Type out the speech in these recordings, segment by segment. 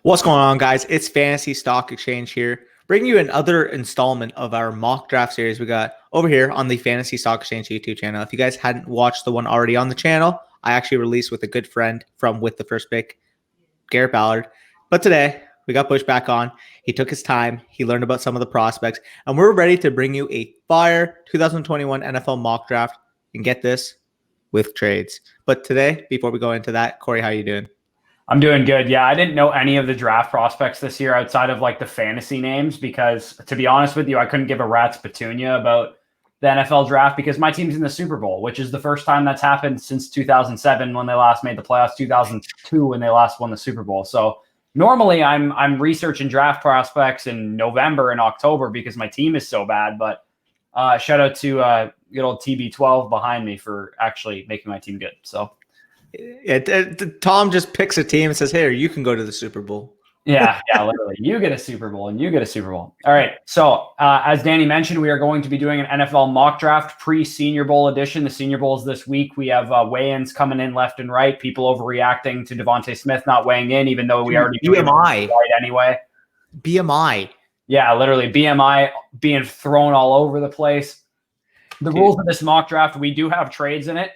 What's going on, guys? It's Fantasy Stock Exchange here, bringing you another installment of our mock draft series we got over here on the Fantasy Stock Exchange YouTube channel. If you guys hadn't watched the one already on the channel, I actually released with a good friend from With the First Pick, Garrett Ballard. But today, we got pushed back on. He took his time. He learned about some of the prospects, and we're ready to bring you a fire 2021 NFL mock draft and get this with trades. But today, before we go into that, Corey, how you doing? I'm doing good. Yeah, I didn't know any of the draft prospects this year outside of like the fantasy names because, to be honest with you, I couldn't give a rat's petunia about the NFL draft because my team's in the Super Bowl, which is the first time that's happened since 2007 when they last made the playoffs, 2002 when they last won the Super Bowl. So normally I'm researching draft prospects in November and October because my team is so bad. But shout out to good old TB12 behind me for actually making my team good. So. Tom just picks a team and says, "Hey, you can go to the Super Bowl." Yeah, literally. You get a Super Bowl and you get a Super Bowl. All right. So, as Danny mentioned, we are going to be doing an NFL mock draft pre-Senior Bowl edition. The Senior Bowl is this week. We have weigh-ins coming in left and right. People overreacting to Devontae Smith not weighing in, even though we already BMI right anyway. BMI. Yeah, literally BMI being thrown all over the place. The rules of this mock draft, we do have trades in it.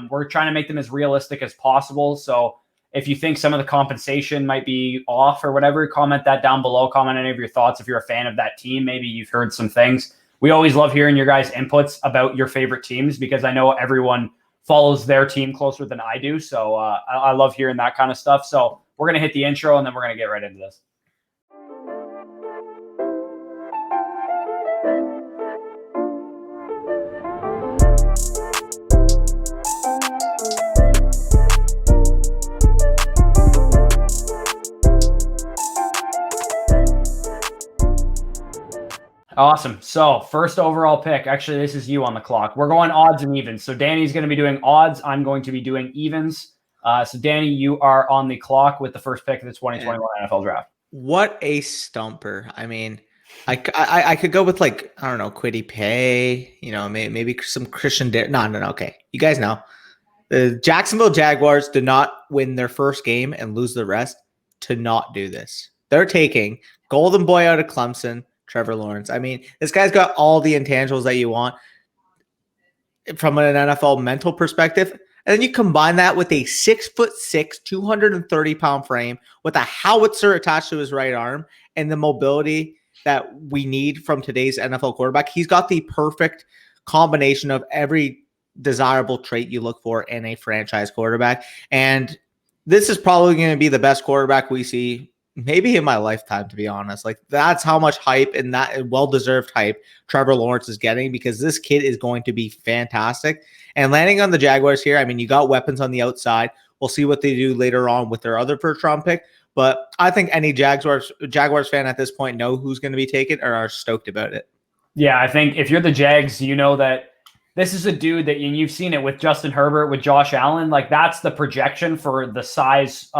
We're trying to make them as realistic as possible. So if you think some of the compensation might be off or whatever, comment that down below. Comment any of your thoughts. If you're a fan of that team, maybe you've heard some things. We always love hearing your guys' inputs about your favorite teams because I know everyone follows their team closer than I do. So I love hearing that kind of stuff. So we're going to hit the intro and then we're going to get right into this. Awesome. So first overall pick, actually, this is you on the clock. We're going odds and evens. So Danny's going to be doing odds. I'm going to be doing evens. So Danny, you are on the clock with the first pick of the 2021 NFL draft. What a stumper. I mean, I could go with like, I don't know, Kwity Paye, maybe some Christian. No. Okay. You guys know the Jacksonville Jaguars did not win their first game and lose the rest to not do this. They're taking golden boy out of Clemson, Trevor Lawrence. I mean, this guy's got all the intangibles that you want from an NFL mental perspective. And then you combine that with a 6'6", 230-pound frame with a howitzer attached to his right arm and the mobility that we need from today's NFL quarterback. He's got the perfect combination of every desirable trait you look for in a franchise quarterback. And this is probably going to be the best quarterback we see maybe in my lifetime, to be honest. Like, that's how much hype and that well-deserved hype Trevor Lawrence is getting because this kid is going to be fantastic. And landing on the Jaguars here, I mean, you got weapons on the outside. We'll see what they do later on with their other first-round pick. But I think any Jaguars fan at this point know who's going to be taken or are stoked about it. Yeah, I think if you're the Jags, you know that this is a dude that, and you've seen it with Justin Herbert, with Josh Allen. Like, that's the projection for the size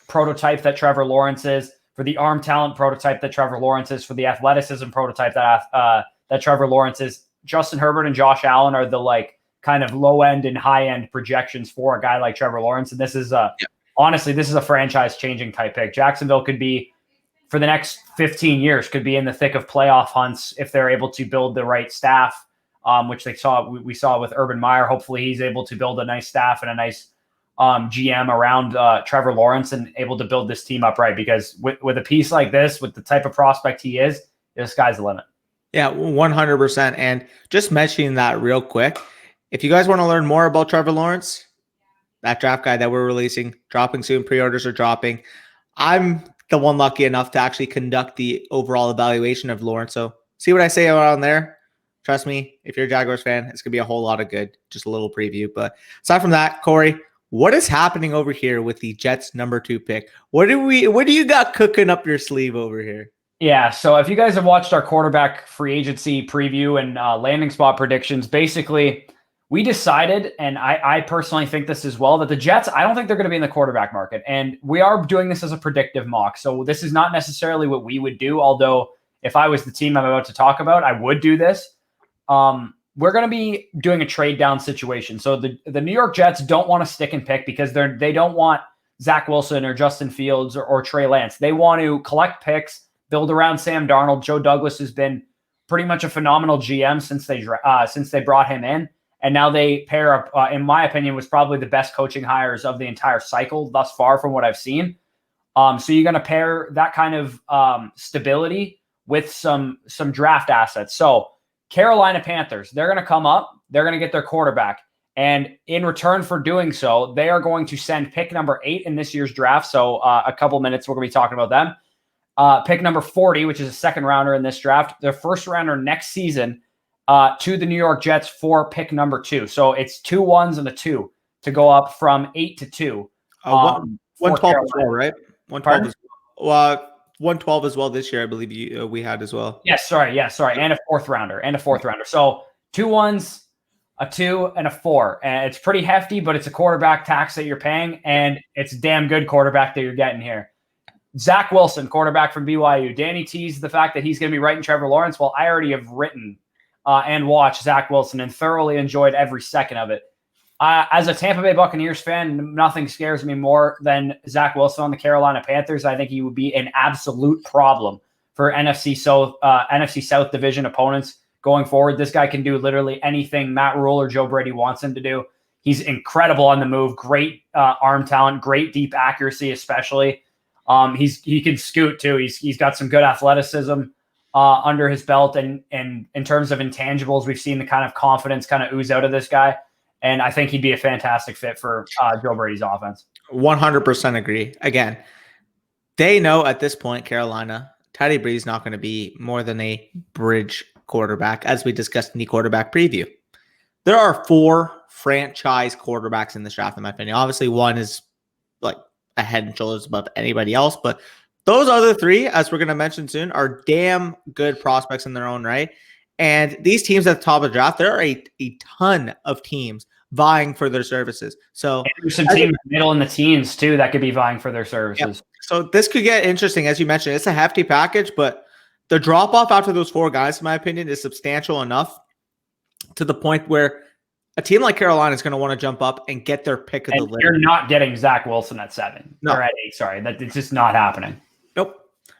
prototype that Trevor Lawrence is, for the arm talent prototype that Trevor Lawrence is, for the athleticism prototype that Trevor Lawrence is. Justin Herbert and Josh Allen are the like kind of low end and high end projections for a guy like Trevor Lawrence. And this is honestly, this is a franchise changing type pick. Jacksonville could be, for the next 15 years, could be in the thick of playoff hunts if they're able to build the right staff, which we saw with Urban Meyer. Hopefully he's able to build a nice staff and a nice GM around Trevor Lawrence and able to build this team up right, because with a piece like this, with the type of prospect he is, the sky's the limit. Yeah, 100%. And just mentioning that real quick, if you guys want to learn more about Trevor Lawrence, that draft guide that we're releasing, dropping soon, pre-orders are dropping. I'm the one lucky enough to actually conduct the overall evaluation of Lawrence. So see what I say around there. Trust me, if you're a Jaguars fan, it's going to be a whole lot of good. Just a little preview. But aside from that, Corey, what is happening over here with the Jets number 2 pick? What do you got cooking up your sleeve over here? Yeah, so if you guys have watched our quarterback free agency preview and landing spot predictions, basically we decided, and I personally think this as well, that the Jets, I don't think they're going to be in the quarterback market. And we are doing this as a predictive mock. So this is not necessarily what we would do, although if I was the team I'm about to talk about, I would do this. We're going to be doing a trade down situation. So the New York Jets don't want to stick and pick because they don't want Zach Wilson or Justin Fields or Trey Lance. They want to collect picks, build around Sam Darnold. Joe Douglas has been pretty much a phenomenal GM since they brought him in. And now they pair up, in my opinion, was probably the best coaching hires of the entire cycle thus far from what I've seen. So you're going to pair that kind of stability with some draft assets. So Carolina Panthers, they're going to come up. They're going to get their quarterback. And in return for doing so, they are going to send pick number 8 in this year's draft. So a couple minutes, we're going to be talking about them. Pick number 40, which is a second rounder in this draft. Their first rounder next season to the New York Jets for pick number 2. So it's 2 1s and a 2 to go up from 8 to 2. 112 as well, right? 112 as well. 112 as well this year, I believe we had as well. Yes, sorry. And a fourth rounder. So 2 1s, a 2, and a 4. And it's pretty hefty, but it's a quarterback tax that you're paying, and it's a damn good quarterback that you're getting here. Zach Wilson, quarterback from BYU. Danny teased the fact that he's going to be writing Trevor Lawrence. Well, I already have written and watched Zach Wilson and thoroughly enjoyed every second of it. As a Tampa Bay Buccaneers fan, nothing scares me more than Zach Wilson on the Carolina Panthers. I think he would be an absolute problem for NFC South Division opponents going forward. This guy can do literally anything Matt Rule or Joe Brady wants him to do. He's incredible on the move, great arm talent, great deep accuracy, especially. He can scoot too. He's got some good athleticism under his belt, and in terms of intangibles, we've seen the kind of confidence kind of ooze out of this guy. And I think he'd be a fantastic fit for Joe Brady's offense. 100% agree. Again, they know at this point, Carolina, Teddy Breeze not going to be more than a bridge quarterback, as we discussed in the quarterback preview. There are 4 franchise quarterbacks in this draft, in my opinion. Obviously, one is like a head and shoulders above anybody else, but those other 3, as we're going to mention soon, are damn good prospects in their own right. And these teams at the top of the draft, there are a ton of teams vying for their services. So there's some teams middle in the teens too that could be vying for their services. Yeah. So this could get interesting, as you mentioned. It's a hefty package, but the drop off after those 4 guys, in my opinion, is substantial enough to the point where a team like Carolina is going to want to jump up and get their pick of the list. You're not getting Zach Wilson at 7 or at 8. Sorry, it's just not happening. Nope.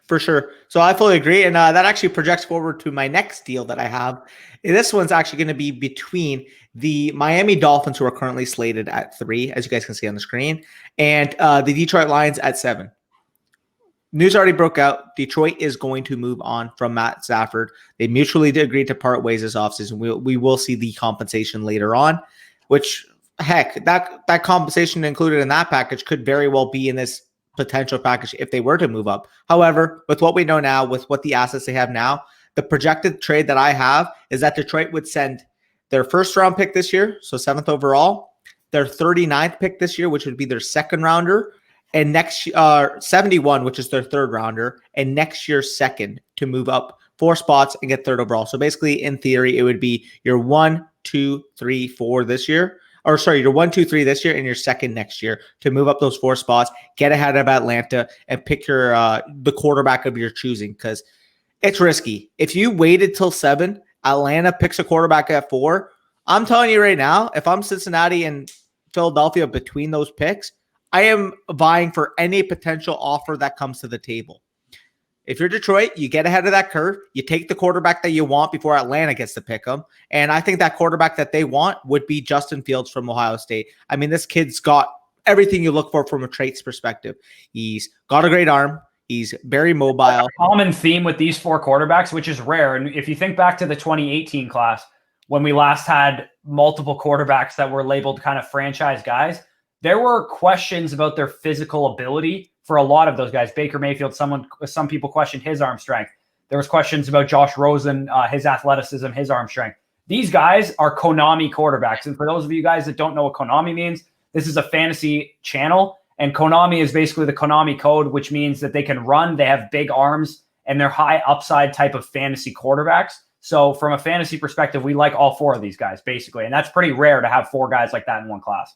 For sure. So I fully agree. And that actually projects forward to my next deal that I have. This one's actually going to be between the Miami Dolphins, who are currently slated at 3, as you guys can see on the screen, and the Detroit Lions at 7. News already broke out. Detroit is going to move on from Matt Stafford. They mutually agreed to part ways this offseason. We will see the compensation later on, which, heck, that compensation included in that package could very well be in this potential package if they were to move up. However, with what we know now, with what the assets they have now, the projected trade that I have is that Detroit would send their first round pick this year, so 7th overall, their 39th pick this year, which would be their second rounder, and next 71, which is their third rounder, and next year's second to move up 4 spots and get 3rd overall. So basically, in theory, it would be your 1, 2, 3, 4 this year. Or sorry, your 1, 2, 3 this year and your second next year to move up those 4 spots, get ahead of Atlanta, and pick your the quarterback of your choosing, because it's risky. If you waited till 7, Atlanta picks a quarterback at 4. I'm telling you right now, if I'm Cincinnati and Philadelphia between those picks, I am vying for any potential offer that comes to the table. If you're Detroit, you get ahead of that curve. You take the quarterback that you want before Atlanta gets to pick them. And I think that quarterback that they want would be Justin Fields from Ohio State. I mean, this kid's got everything you look for from a traits perspective. He's got a great arm. He's very mobile. A common theme with these 4 quarterbacks, which is rare. And if you think back to the 2018 class, when we last had multiple quarterbacks that were labeled kind of franchise guys, there were questions about their physical ability for a lot of those guys. Baker Mayfield, some people questioned his arm strength. There was questions about Josh Rosen, his athleticism, his arm strength. These guys are Konami quarterbacks. And for those of you guys that don't know what Konami means, this is a fantasy channel. And Konami is basically the Konami code, which means that they can run, they have big arms, and they're high upside type of fantasy quarterbacks. So from a fantasy perspective, we like all 4 of these guys, basically. And that's pretty rare to have 4 guys like that in one class.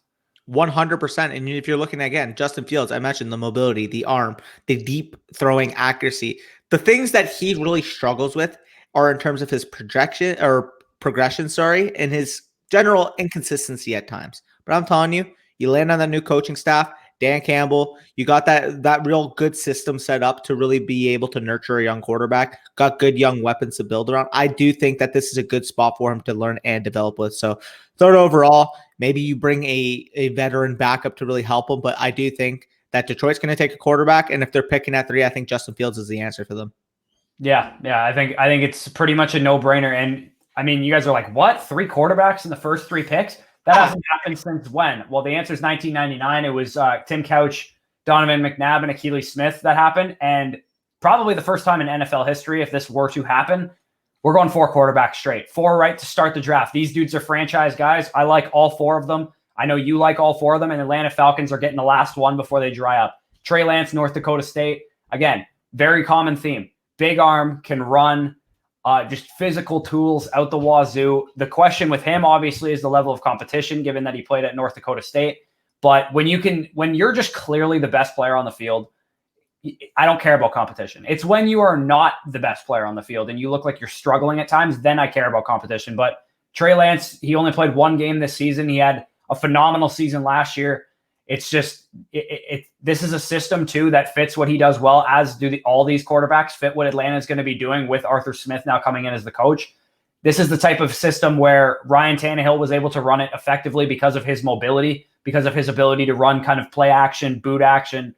100%. And if you're looking at, again, Justin Fields, I mentioned the mobility, the arm, the deep throwing accuracy. The things that he really struggles with are in terms of his progression, and his general inconsistency at times. But I'm telling you, you land on the new coaching staff, Dan Campbell. You got that real good system set up to really be able to nurture a young quarterback. Got good young weapons to build around. I do think that this is a good spot for him to learn and develop with. So third overall, maybe you bring a veteran backup to really help him. But I do think that Detroit's going to take a quarterback. And if they're picking at 3, I think Justin Fields is the answer for them. Yeah. I think it's pretty much a no-brainer. And I mean, you guys are like, what? 3 quarterbacks in the first 3 picks? That hasn't happened since when? Well, the answer is 1999. It was Tim Couch, Donovan McNabb, and Akili Smith that happened. And probably the first time in NFL history, if this were to happen, we're going 4 quarterbacks straight. 4 right to start the draft. These dudes are franchise guys. I like all 4 of them. I know you like all 4 of them. And Atlanta Falcons are getting the last one before they dry up. Trey Lance, North Dakota State. Again, very common theme. Big arm, can run. Just physical tools out the wazoo. The question with him, obviously, is the level of competition, given that he played at North Dakota State. But when you're just clearly the best player on the field, I don't care about competition. It's when you are not the best player on the field and you look like you're struggling at times, then I care about competition. But Trey Lance, he only played 1 game this season. He had a phenomenal season last year. It's just this is a system too that fits what he does well, as do all these quarterbacks fit what Atlanta is going to be doing with Arthur Smith now coming in as the coach. This is the type of system where Ryan Tannehill was able to run it effectively because of his mobility, because of his ability to run kind of play action, boot action,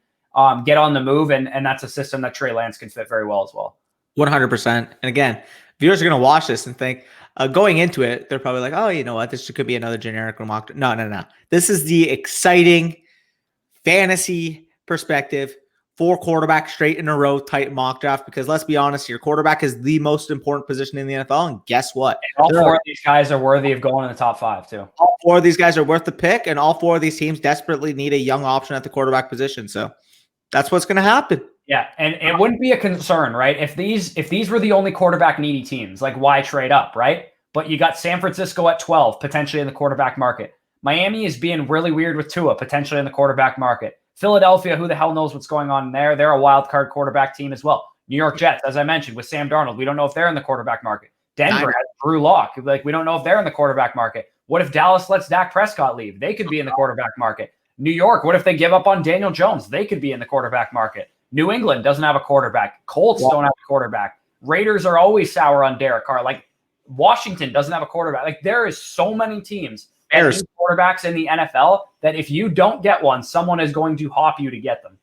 get on the move, and that's a system that Trey Lance can fit very well as well. 100%. And again, viewers are going to watch this and think, going into it, they're probably like, oh, you know what? This could be another generic mock. No. This is the exciting fantasy perspective, 4 quarterbacks straight in a row type mock draft, because let's be honest, your quarterback is the most important position in the NFL. And guess what? And all 4 of these guys are worthy of going in the top 5 too. All 4 of these guys are worth the pick, and all 4 of these teams desperately need a young option at the quarterback position. So that's what's going to happen. Yeah, and it wouldn't be a concern, right? If these were the only quarterback needy teams, like why trade up, right? But you got San Francisco at 12, potentially in the quarterback market. Miami is being really weird with Tua, potentially in the quarterback market. Philadelphia, who the hell knows what's going on there? They're a wild card quarterback team as well. New York Jets, as I mentioned, with Sam Darnold, we don't know if they're in the quarterback market. Denver has Drew Lock. Like, we don't know if they're in the quarterback market. What if Dallas lets Dak Prescott leave? They could be in the quarterback market. New York, what if they give up on Daniel Jones? They could be in the quarterback market. New England doesn't have a quarterback. Colts don't have a quarterback. Raiders are always sour on Derek Carr. Like, Washington doesn't have a quarterback. Like, there is so many teams and quarterbacks in the NFL that if you don't get one, someone is going to hop you to get them.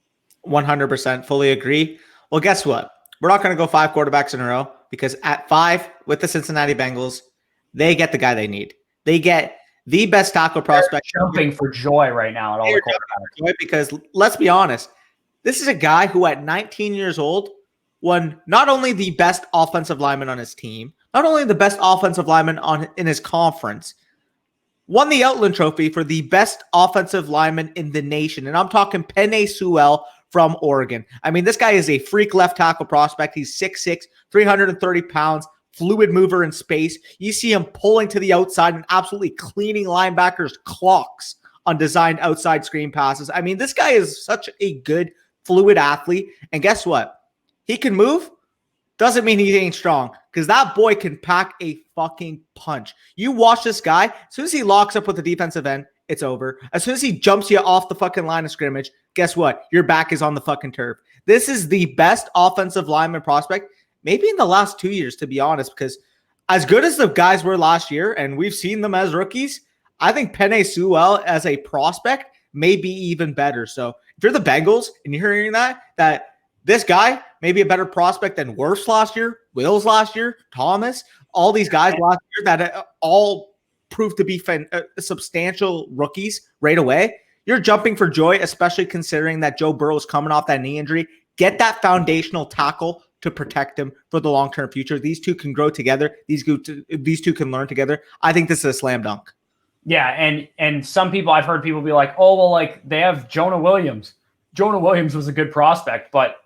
100% fully agree. Well, guess what? We're not going to go 5 quarterbacks in a row, because at 5 with the Cincinnati Bengals, they get the guy they need. They get the best tackle prospect. They're jumping for joy right now at all the quarterbacks. Because let's be honest, this is a guy who at 19 years old won not only the best offensive lineman on his team, not only the best offensive lineman in his conference, won the Outland Trophy for the best offensive lineman in the nation. And I'm talking Penei Sewell from Oregon. I mean, this guy is a freak left tackle prospect. He's 6'6", 330 pounds, fluid mover in space. You see him pulling to the outside and absolutely cleaning linebackers' clocks on designed outside screen passes. I mean, this guy is such a good, fluid athlete. And guess what? He can move. Doesn't mean he ain't strong, because that boy can pack a fucking punch. You watch this guy, as soon as he locks up with the defensive end, it's over. As soon as he jumps you off the fucking line of scrimmage, guess what? Your back is on the fucking turf. This is the best offensive lineman prospect, maybe in the last 2 years, to be honest, because as good as the guys were last year, and we've seen them as rookies, I think Penei Sewell as a prospect may be even better. So if you're the Bengals and you're hearing that this guy may be a better prospect than Wirfs last year, Wills last year, Thomas, all these guys last year that all proved to be substantial rookies right away, you're jumping for joy, especially considering that Joe Burrow is coming off that knee injury. Get that foundational tackle to protect him for the long-term future. These two can grow together. These two can learn together. I think this is a slam dunk. Yeah, and some people, I've heard people be like, oh, well, like, they have Jonah Williams. Jonah Williams was a good prospect, but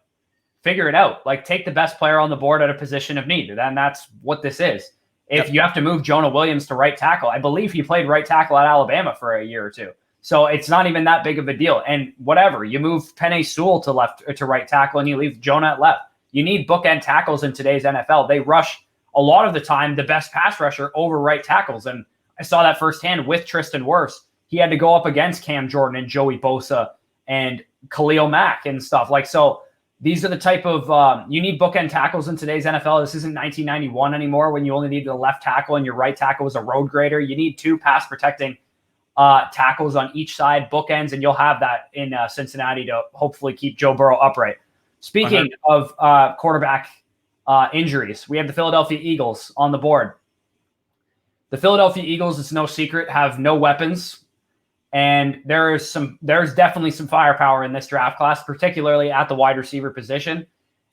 figure it out. Like, take the best player on the board at a position of need. And that's what this is. If you have to move Jonah Williams to right tackle, I believe he played right tackle at Alabama for a year or two. So it's not even that big of a deal. And whatever, you move Penei Sewell to right tackle and you leave Jonah at left. You need bookend tackles in today's NFL. They rush a lot of the time the best pass rusher over right tackles. And I saw that firsthand with Tristan Wirfs. He had to go up against Cam Jordan and Joey Bosa and Khalil Mack and stuff. Like, so these are the type of you need bookend tackles in today's NFL. This isn't 1991 anymore when you only need the left tackle and your right tackle was a road grader. You need 2 pass protecting tackles on each side, bookends, and you'll have that in Cincinnati to hopefully keep Joe Burrow upright. Speaking of quarterback injuries, we have the Philadelphia Eagles on the board. The Philadelphia Eagles, it's no secret, have no weapons. And there's definitely some firepower in this draft class, particularly at the wide receiver position.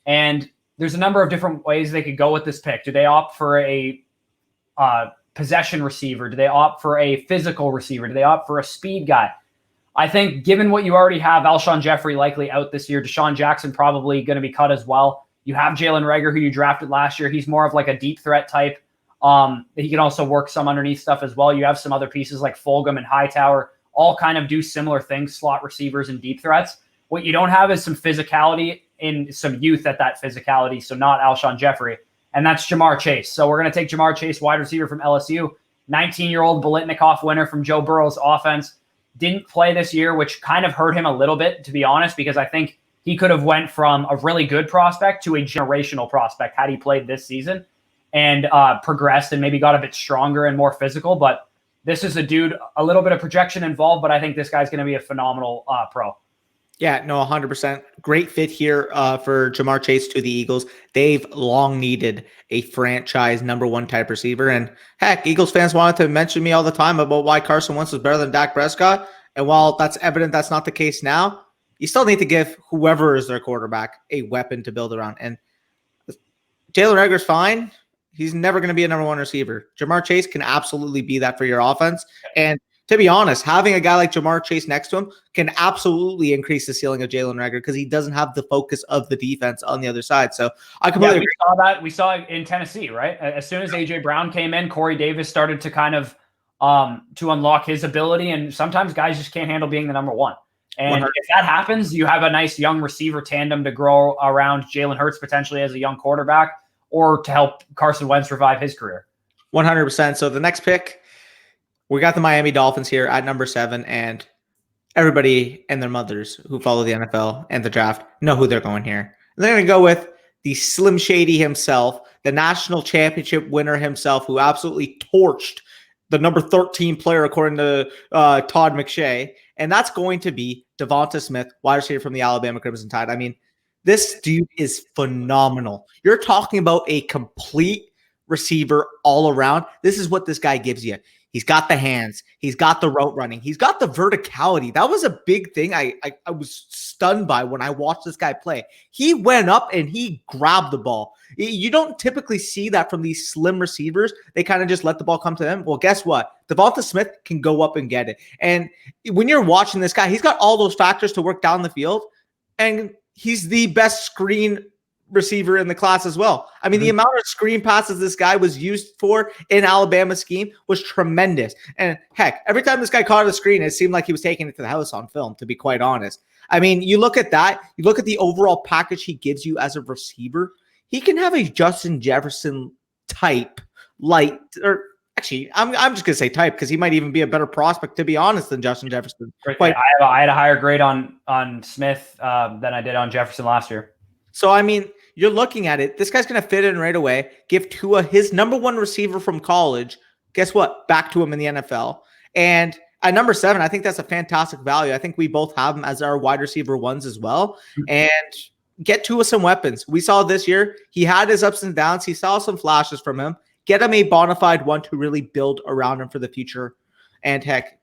And there's a number of different ways they could go with this pick. Do they opt for a possession receiver? Do they opt for a physical receiver? Do they opt for a speed guy? I think given what you already have, Alshon Jeffrey likely out this year. Deshaun Jackson probably going to be cut as well. You have Jalen Reagor, who you drafted last year. He's more of like a deep threat type. He can also work some underneath stuff as well. You have some other pieces like Fulgham and Hightower, all kind of do similar things, slot receivers and deep threats. What you don't have is some physicality and some youth at that physicality, so not Alshon Jeffrey, and that's Ja'Marr Chase. So we're going to take Ja'Marr Chase, wide receiver from LSU, 19-year-old Biletnikoff winner from Joe Burrow's offense. Didn't play this year, which kind of hurt him a little bit, to be honest, because I think he could have went from a really good prospect to a generational prospect had he played this season and progressed and maybe got a bit stronger and more physical, but this is a dude, a little bit of projection involved, but I think this guy's going to be a phenomenal pro. Yeah, no, 100%. Great fit here for Ja'Marr Chase to the Eagles. They've long needed a franchise number 1 type receiver. And heck, Eagles fans wanted to mention me all the time about why Carson Wentz was better than Dak Prescott. And while that's evident that's not the case now, you still need to give whoever is their quarterback a weapon to build around. And Jalen Reagor's fine. He's never going to be a number 1 receiver. Ja'Marr Chase can absolutely be that for your offense. And to be honest, having a guy like Ja'Marr Chase next to him can absolutely increase the ceiling of Jalen Reagor because he doesn't have the focus of the defense on the other side. So I completely agree. We saw that. We saw it in Tennessee, right? As soon as A.J. Brown came in, Corey Davis started to kind of to unlock his ability. And sometimes guys just can't handle being the number 1. And if that happens, you have a nice young receiver tandem to grow around Jalen Hurts potentially as a young quarterback, or to help Carson Wentz revive his career. 100%. So the next pick, we got the Miami Dolphins here at number 7, and everybody and their mothers who follow the NFL and the draft know who they're going here. They're going to go with the Slim Shady himself, the national championship winner himself, who absolutely torched the number 13 player according to Todd McShay, and that's going to be Devonta Smith, wide receiver from the Alabama Crimson Tide. I mean, this dude is phenomenal. You're talking about a complete receiver all around. This is what this guy gives you. He's got the hands. He's got the route running. He's got the verticality. That was a big thing I was stunned by when I watched this guy play. He went up and he grabbed the ball. You don't typically see that from these slim receivers. They kind of just let the ball come to them. Well, guess what? Devonta Smith can go up and get it. And when you're watching this guy, he's got all those factors to work down the field. And he's the best screen receiver in the class as well. I mean, the amount of screen passes this guy was used for in Alabama's scheme was tremendous. And heck, every time this guy caught a screen, it seemed like he was taking it to the house on film, to be quite honest. I mean, you look at that, you look at the overall package he gives you as a receiver, he can have a Justin Jefferson type light, or actually, I'm just going to say type because he might even be a better prospect, to be honest, than Justin Jefferson. I had a higher grade on Smith than I did on Jefferson last year. So, I mean, you're looking at it. This guy's going to fit in right away. Give Tua his number 1 receiver from college. Guess what? Back to him in the NFL. And at number 7, I think that's a fantastic value. I think we both have him as our wide receiver 1s as well. And get Tua some weapons. We saw this year. He had his ups and downs. He saw some flashes from him. Get him a bona fide one to really build around him for the future. And heck,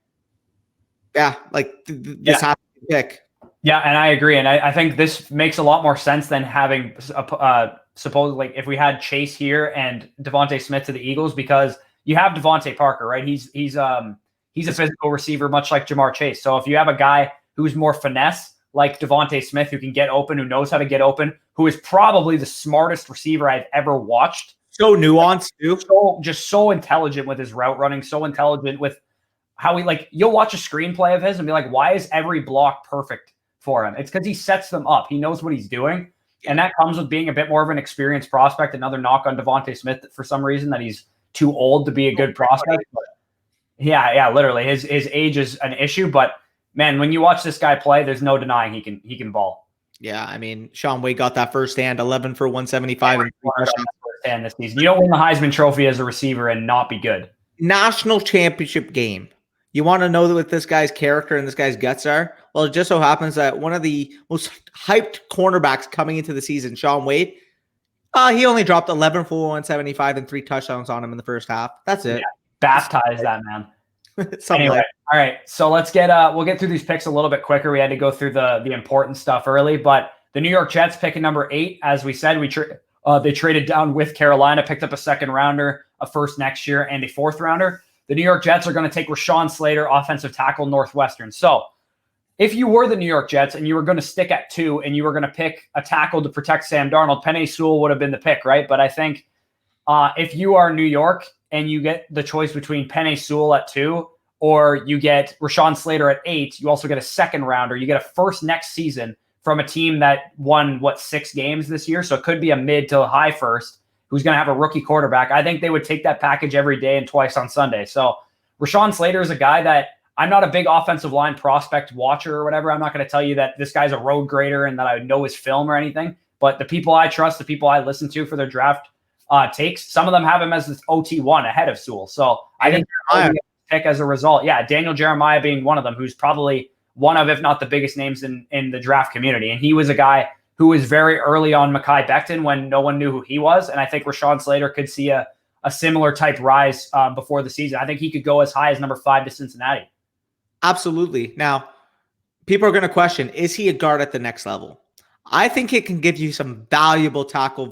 yeah, like this has to pick. Yeah, and I agree. And I think this makes a lot more sense than having supposedly if we had Chase here and Devontae Smith to the Eagles, because you have Devontae Parker, right? He's a physical receiver, much like Ja'Marr Chase. So if you have a guy who's more finesse, like Devontae Smith, who can get open, who knows how to get open, who is probably the smartest receiver I've ever watched. So nuanced, too. So intelligent with his route running, so intelligent with how you'll watch a screenplay of his and be like, why is every block perfect for him? It's because he sets them up. He knows what he's doing. And that comes with being a bit more of an experienced prospect. Another knock on Devontae Smith for some reason, that he's too old to be a good prospect. But yeah, literally. His age is an issue, but man, when you watch this guy play, there's no denying he can ball. Yeah, I mean, Sean Wade got that firsthand, 11 for 175 and 3 touchdowns. Firsthand this season. You don't win the Heisman Trophy as a receiver and not be good. National championship game. You want to know what this guy's character and this guy's guts are? Well, it just so happens that one of the most hyped cornerbacks coming into the season, Sean Wade, he only dropped 11 for 175 and 3 touchdowns on him in the first half. That's it. Yeah, baptize that man. Anyway, like all right. So let's we'll get through these picks a little bit quicker. We had to go through the important stuff early, but the New York Jets picking number 8, as we said, they traded down with Carolina, picked up a second rounder, a first next year, and a fourth rounder. The New York Jets are going to take Rashawn Slater, offensive tackle, Northwestern. So if you were the New York Jets and you were going to stick at 2 and you were going to pick a tackle to protect Sam Darnold, Penei Sewell would have been the pick, right? But I think if you are New York and you get the choice between Penei Sewell at 2 or you get Rashawn Slater at 8, you also get a second rounder. You get a first next season from a team that won, 6 games this year. So it could be a mid to high first who's going to have a rookie quarterback. I think they would take that package every day and twice on Sunday. So Rashawn Slater is a guy that I'm not a big offensive line prospect watcher or whatever. I'm not going to tell you that this guy's a road grader and that I know his film or anything. But the people I trust, the people I listen to for their draft takes, some of them have him as this OT1 ahead of Sewell. So I think pick as a result. Yeah, Daniel Jeremiah being one of them, who's probably one of, if not the biggest names in the draft community. And he was a guy who was very early on Mekhi Becton when no one knew who he was. And I think Rashawn Slater could see a similar type rise before the season. I think he could go as high as number 5 to Cincinnati. Absolutely. Now, people are going to question, is he a guard at the next level? I think it can give you some valuable tackle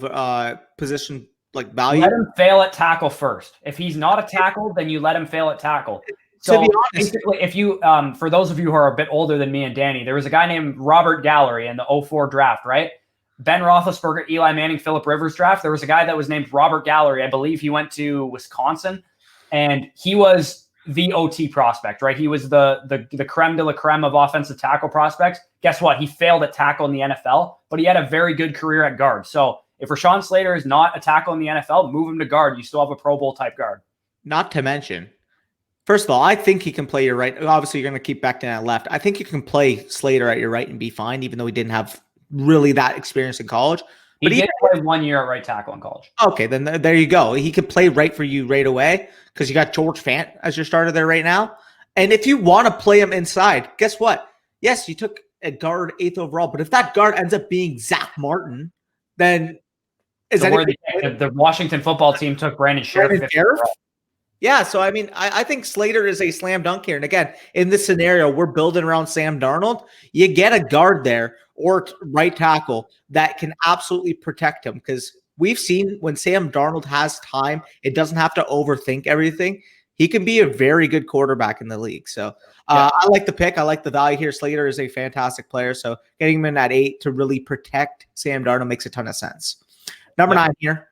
position like value. Let him fail at tackle first. If he's not a tackle, then you let him fail at tackle. So to be honest, basically, if you, for those of you who are a bit older than me and Danny, there was a guy named Robert Gallery in the 2004 draft, right? Ben Roethlisberger, Eli Manning, Phillip Rivers draft. There was a guy that was named Robert Gallery. I believe he went to Wisconsin, and he was the OT prospect, right? He was the creme de la creme of offensive tackle prospects. Guess what? He failed at tackle in the NFL, but he had a very good career at guard. So if Rashawn Slater is not a tackle in the NFL, move him to guard. You still have a Pro Bowl type guard. Not to mention, first of all, I think he can play your right. Obviously, you're going to keep Becton at left. I think you can play Slater at your right and be fine, even though he didn't have really that experience in college. But he did play 1 year at right tackle in college. Okay, then there you go. He could play right for you right away because you got George Fant as your starter there right now. And if you want to play him inside, guess what? Yes, you took a guard 8th overall, but if that guard ends up being Zach Martin, then is that the Washington football team took Brandon Sheriff? Yeah, so I mean, I think Slater is a slam dunk here. And again, in this scenario, we're building around Sam Darnold. You get a guard there or right tackle that can absolutely protect him, because we've seen when Sam Darnold has time, it doesn't have to overthink everything. He can be a very good quarterback in the league. So I like the pick. I like the value here. Slater is a fantastic player. So getting him in at 8 to really protect Sam Darnold makes a ton of sense. Number 9 here,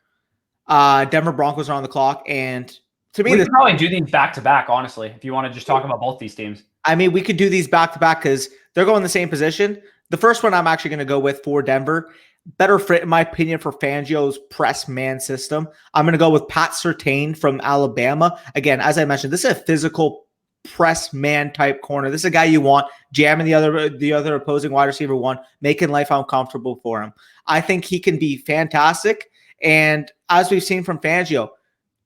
Denver Broncos are on the clock. And to me, we could probably do these back-to-back, honestly, if you want to just talk about both these teams. I mean, we could do these back-to-back because they're going the same position. The first one I'm actually going to go with for Denver, better fit, in my opinion, for Fangio's press man system. I'm going to go with Pat Surtain from Alabama. Again, as I mentioned, this is a physical press man type corner. This is a guy you want jamming the other opposing wide receiver one, making life uncomfortable for him. I think he can be fantastic. And as we've seen from Fangio,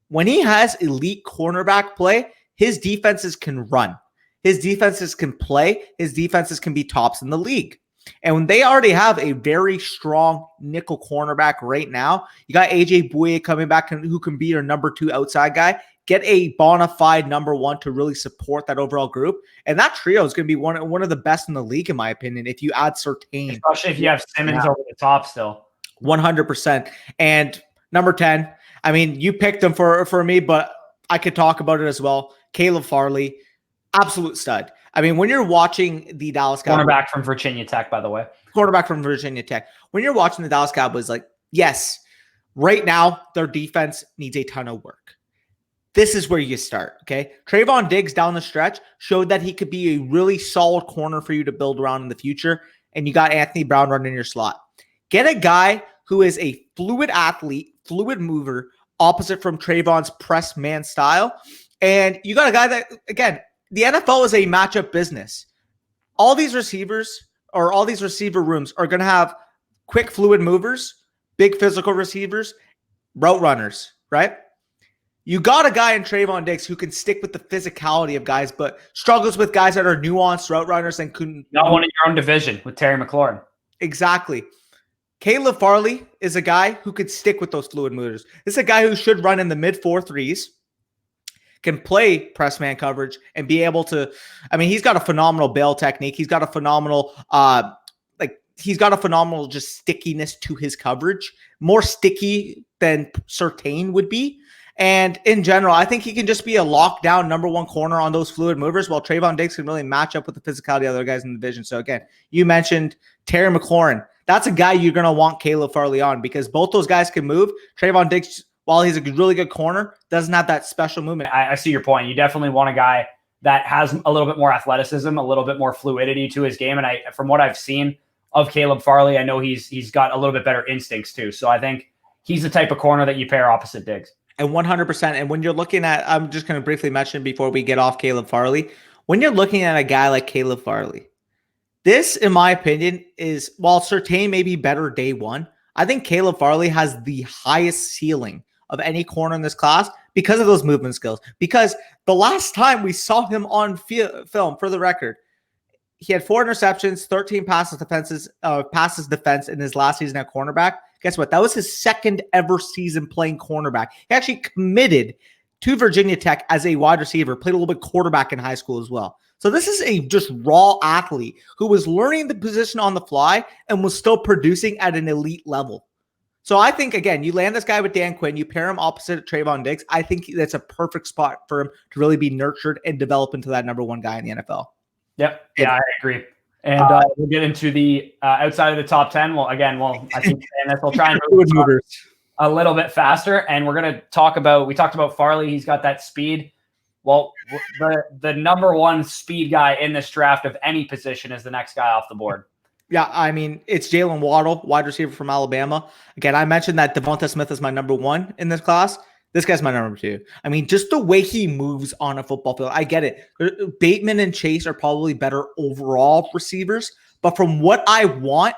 when he has elite cornerback play, his defenses can run. His defenses can play. His defenses can be tops in the league. And when they already have a very strong nickel cornerback right now, you got AJ Bouye coming back who can be your number 2 outside guy. Get a bona fide number 1 to really support that overall group. And that trio is going to be one of the best in the league, in my opinion, if you add Surtain. Especially if you have Simmons over the top still. 100%. And number 10, I mean, you picked him for me, but I could talk about it as well. Caleb Farley, absolute stud. I mean, when you're watching the Dallas Cowboys, cornerback from Virginia Tech, by the way. Quarterback from Virginia Tech. When you're watching the Dallas Cowboys, like, yes, right now their defense needs a ton of work. This is where you start, okay? Trayvon Diggs down the stretch showed that he could be a really solid corner for you to build around in the future, and you got Anthony Brown running your slot. Get a guy who is a fluid athlete, fluid mover, opposite from Trayvon's press man style, and you got a guy that, again, the NFL is a matchup business. all these receivers or all these receiver rooms are going to have quick, fluid movers, big physical receivers, route runners, right? You got a guy in Trayvon Diggs who can stick with the physicality of guys, but struggles with guys that are nuanced route runners and couldn't. Not one in your own division with Terry McLaurin. Exactly. Caleb Farley is a guy who could stick with those fluid movers. This is a guy who should run in the mid 4.3s, can play press man coverage and be able to, I mean, he's got a phenomenal bail technique. He's got a phenomenal, just stickiness to his coverage, more sticky than Surtain would be. And in general, I think he can just be a lockdown number one corner on those fluid movers, while Trayvon Diggs can really match up with the physicality of the other guys in the division. So again, you mentioned Terry McLaurin. That's a guy you're going to want Caleb Farley on, because both those guys can move. Trayvon Diggs, while he's a really good corner, doesn't have that special movement. I see your point. You definitely want a guy that has a little bit more athleticism, a little bit more fluidity to his game. And from what I've seen of Caleb Farley, I know he's got a little bit better instincts too. So I think he's the type of corner that you pair opposite Diggs. And 100%. And when you're looking at, I'm just going to briefly mention before we get off Caleb Farley, when you're looking at a guy like Caleb Farley, this, in my opinion, is, while Surtain may be better day one, I think Caleb Farley has the highest ceiling of any corner in this class because of those movement skills. Because the last time we saw him on film, for the record, he had 4 interceptions, 13 passes defense in his last season at cornerback. Guess what? That was his second ever season playing cornerback. He actually committed to Virginia Tech as a wide receiver, played a little bit quarterback in high school as well. So this is a just raw athlete who was learning the position on the fly and was still producing at an elite level. So I think, again, you land this guy with Dan Quinn, you pair him opposite Trayvon Diggs. I think that's a perfect spot for him to really be nurtured and develop into that number one guy in the NFL. Yep. Yeah, I agree. And we'll get into the outside of the top 10. Well, I think we'll try and move a little bit faster. And we're going to talk about, we talked about Farley. He's got that speed. Well, the number one speed guy in this draft of any position is the next guy off the board. Yeah, I mean, it's Jalen Waddle, wide receiver from Alabama. Again, I mentioned that Devonta Smith is my number one in this class. This guy's my number two. I mean, just the way he moves on a football field, I get it. Bateman and Chase are probably better overall receivers, but from what I want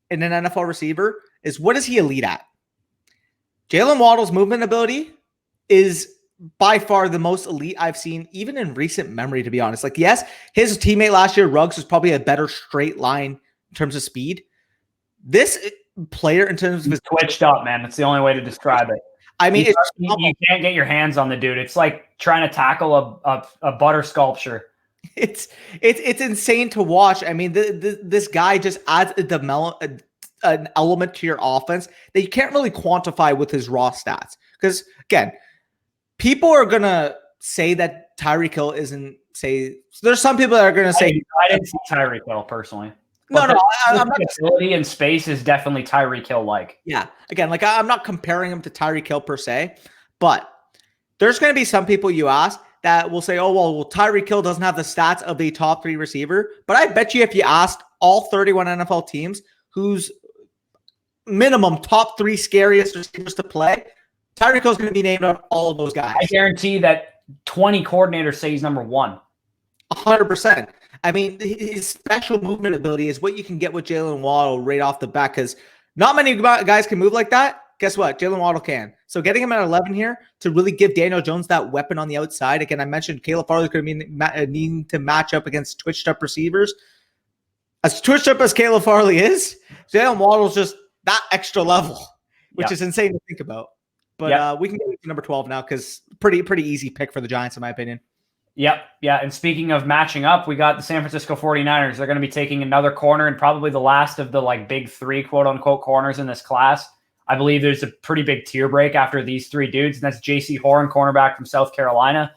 in an NFL receiver is, what is he elite at? Jalen Waddle's movement ability is by far the most elite I've seen, even in recent memory, to be honest. Like, yes, his teammate last year, Ruggs, was probably a better straight line in terms of speed. This player, in terms of his twitched up, man. That's the only way to describe it. I mean, you can't get your hands on the dude. It's like trying to tackle a butter sculpture. It's insane to watch. I mean, this guy just adds an element to your offense that you can't really quantify with his raw stats. Because again, people are gonna say that Tyreek Hill isn't. There's some people that are gonna say I didn't see Tyreek Hill personally. No, I'm not. Ability and space is definitely Tyreek Hill like. Yeah, again, like I'm not comparing him to Tyreek Hill per se, but there's going to be some people you ask that will say, "Oh, well, Tyreek Hill doesn't have the stats of a top 3 receiver." But I bet you, if you asked all 31 NFL teams whose minimum top 3 scariest receivers to play, Tyreek Hill is going to be named on all of those guys. I guarantee that 20 coordinators say he's number 1. 100%. I mean, his special movement ability is what you can get with Jalen Waddle right off the bat, because not many guys can move like that. Guess what? Jalen Waddle can. So getting him at 11 here to really give Daniel Jones that weapon on the outside. Again, I mentioned Caleb Farley could be needing to match up against twitched up receivers. As twitched up as Caleb Farley is, Jalen Waddle's just that extra level, which is insane to think about. But we can get to number 12 now, because pretty easy pick for the Giants, in my opinion. Yep. Yeah. And speaking of matching up, we got the San Francisco 49ers. They're going to be taking another corner, and probably the last of the big 3 quote unquote corners in this class. I believe there's a pretty big tier break after these 3 dudes, and that's J.C. Horn, cornerback from South Carolina.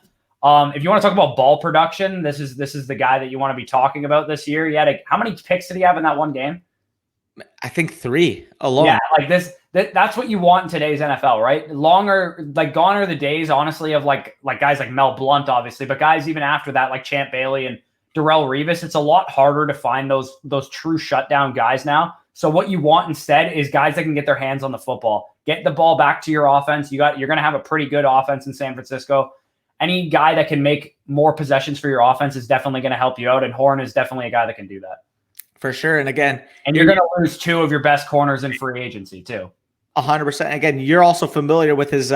If you want to talk about ball production, this is the guy that you want to be talking about this year. He had how many picks did he have in that one game? I think 3 alone. Yeah, that's what you want in today's NFL, right? Gone are the days, honestly, of like guys like Mel Blount, obviously, but guys even after that, like Champ Bailey and Darrelle Revis. It's a lot harder to find those true shutdown guys now. So what you want instead is guys that can get their hands on the football, get the ball back to your offense. You're going to have a pretty good offense in San Francisco. any guy that can make more possessions for your offense is definitely going to help you out. And Horn is definitely a guy that can do that. For sure. And again, you're going to lose 2 of your best corners in free agency too. 100%. Again, you're also familiar with his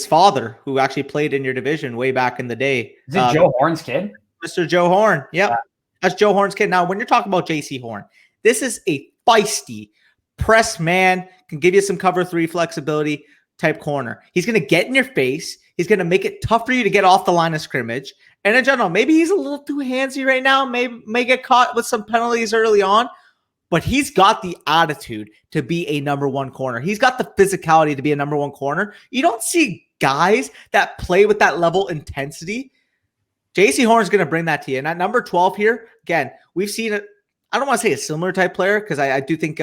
father, who actually played in your division way back in the day. Is it Joe Horn's kid? Mr. Joe Horn. Yep. Yeah. That's Joe Horn's kid. Now, when you're talking about JC Horn, this is a feisty press man, can give you some cover 3 flexibility type corner. He's going to get in your face. He's going to make it tough for you to get off the line of scrimmage. And in general, maybe he's a little too handsy right now. Maybe may get caught with some penalties early on. But he's got the attitude to be a number 1 corner. He's got the physicality to be a number 1 corner. You don't see guys that play with that level of intensity. JC Horn's going to bring that to you. And at number 12 here, again, we've seen it. I don't want to say a similar type player because I do think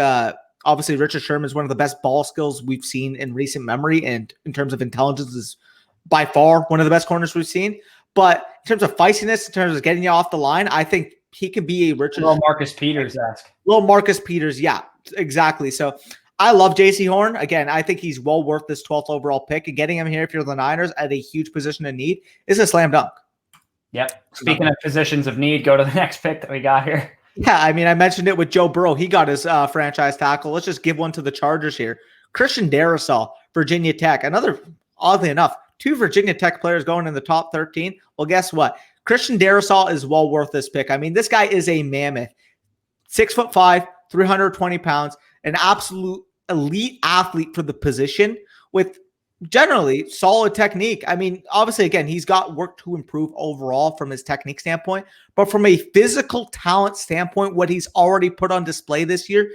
obviously Richard Sherman is one of the best ball skills we've seen in recent memory. And in terms of intelligence is by far one of the best corners we've seen. But in terms of feistiness, in terms of getting you off the line, I think he could be a Richard. Little Marcus Peters-esque. Little Marcus Peters, yeah, exactly. So I love JC Horn. Again, I think he's well worth this 12th overall pick. And getting him here, if you're the Niners, at a huge position of need, is a slam dunk. Yep. Speaking of positions of need, go to the next pick that we got here. Yeah, I mean, I mentioned it with Joe Burrow. He got his franchise tackle. Let's just give one to the Chargers here. Christian Darrisaw, Virginia Tech. Another, oddly enough, 2 Virginia Tech players going in the top 13. Well, guess what? Christian Darrisaw is well worth this pick. I mean, this guy is a mammoth. 6'5", 320 pounds, an absolute elite athlete for the position with generally solid technique. I mean, obviously, again, he's got work to improve overall from his technique standpoint, but from a physical talent standpoint, what he's already put on display this year,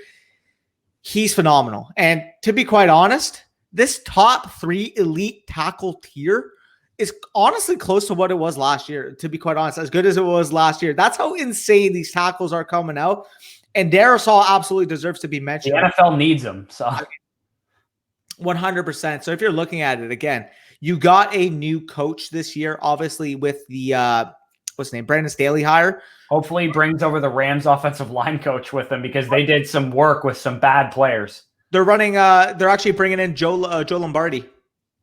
he's phenomenal. And to be quite honest, this top 3 elite tackle tier is honestly close to what it was last year, to be quite honest, as good as it was last year. That's how insane these tackles are coming out. And Darrisaw absolutely deserves to be mentioned. The NFL needs him. So 100%. So if you're looking at it again, you got a new coach this year, obviously with the, what's his name? Brandon Staley hire. Hopefully he brings over the Rams offensive line coach with them because they did some work with some bad players. They're running, they're actually bringing in Joe Lombardi.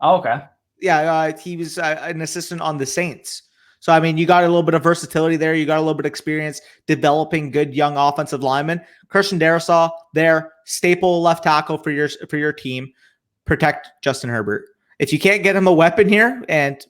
Oh, okay. Yeah, he was an assistant on the Saints. So, I mean, you got a little bit of versatility there. You got a little bit of experience developing good young offensive linemen. Christian Darrisaw there, staple left tackle for your team. Protect Justin Herbert. If you can't get him a weapon here, and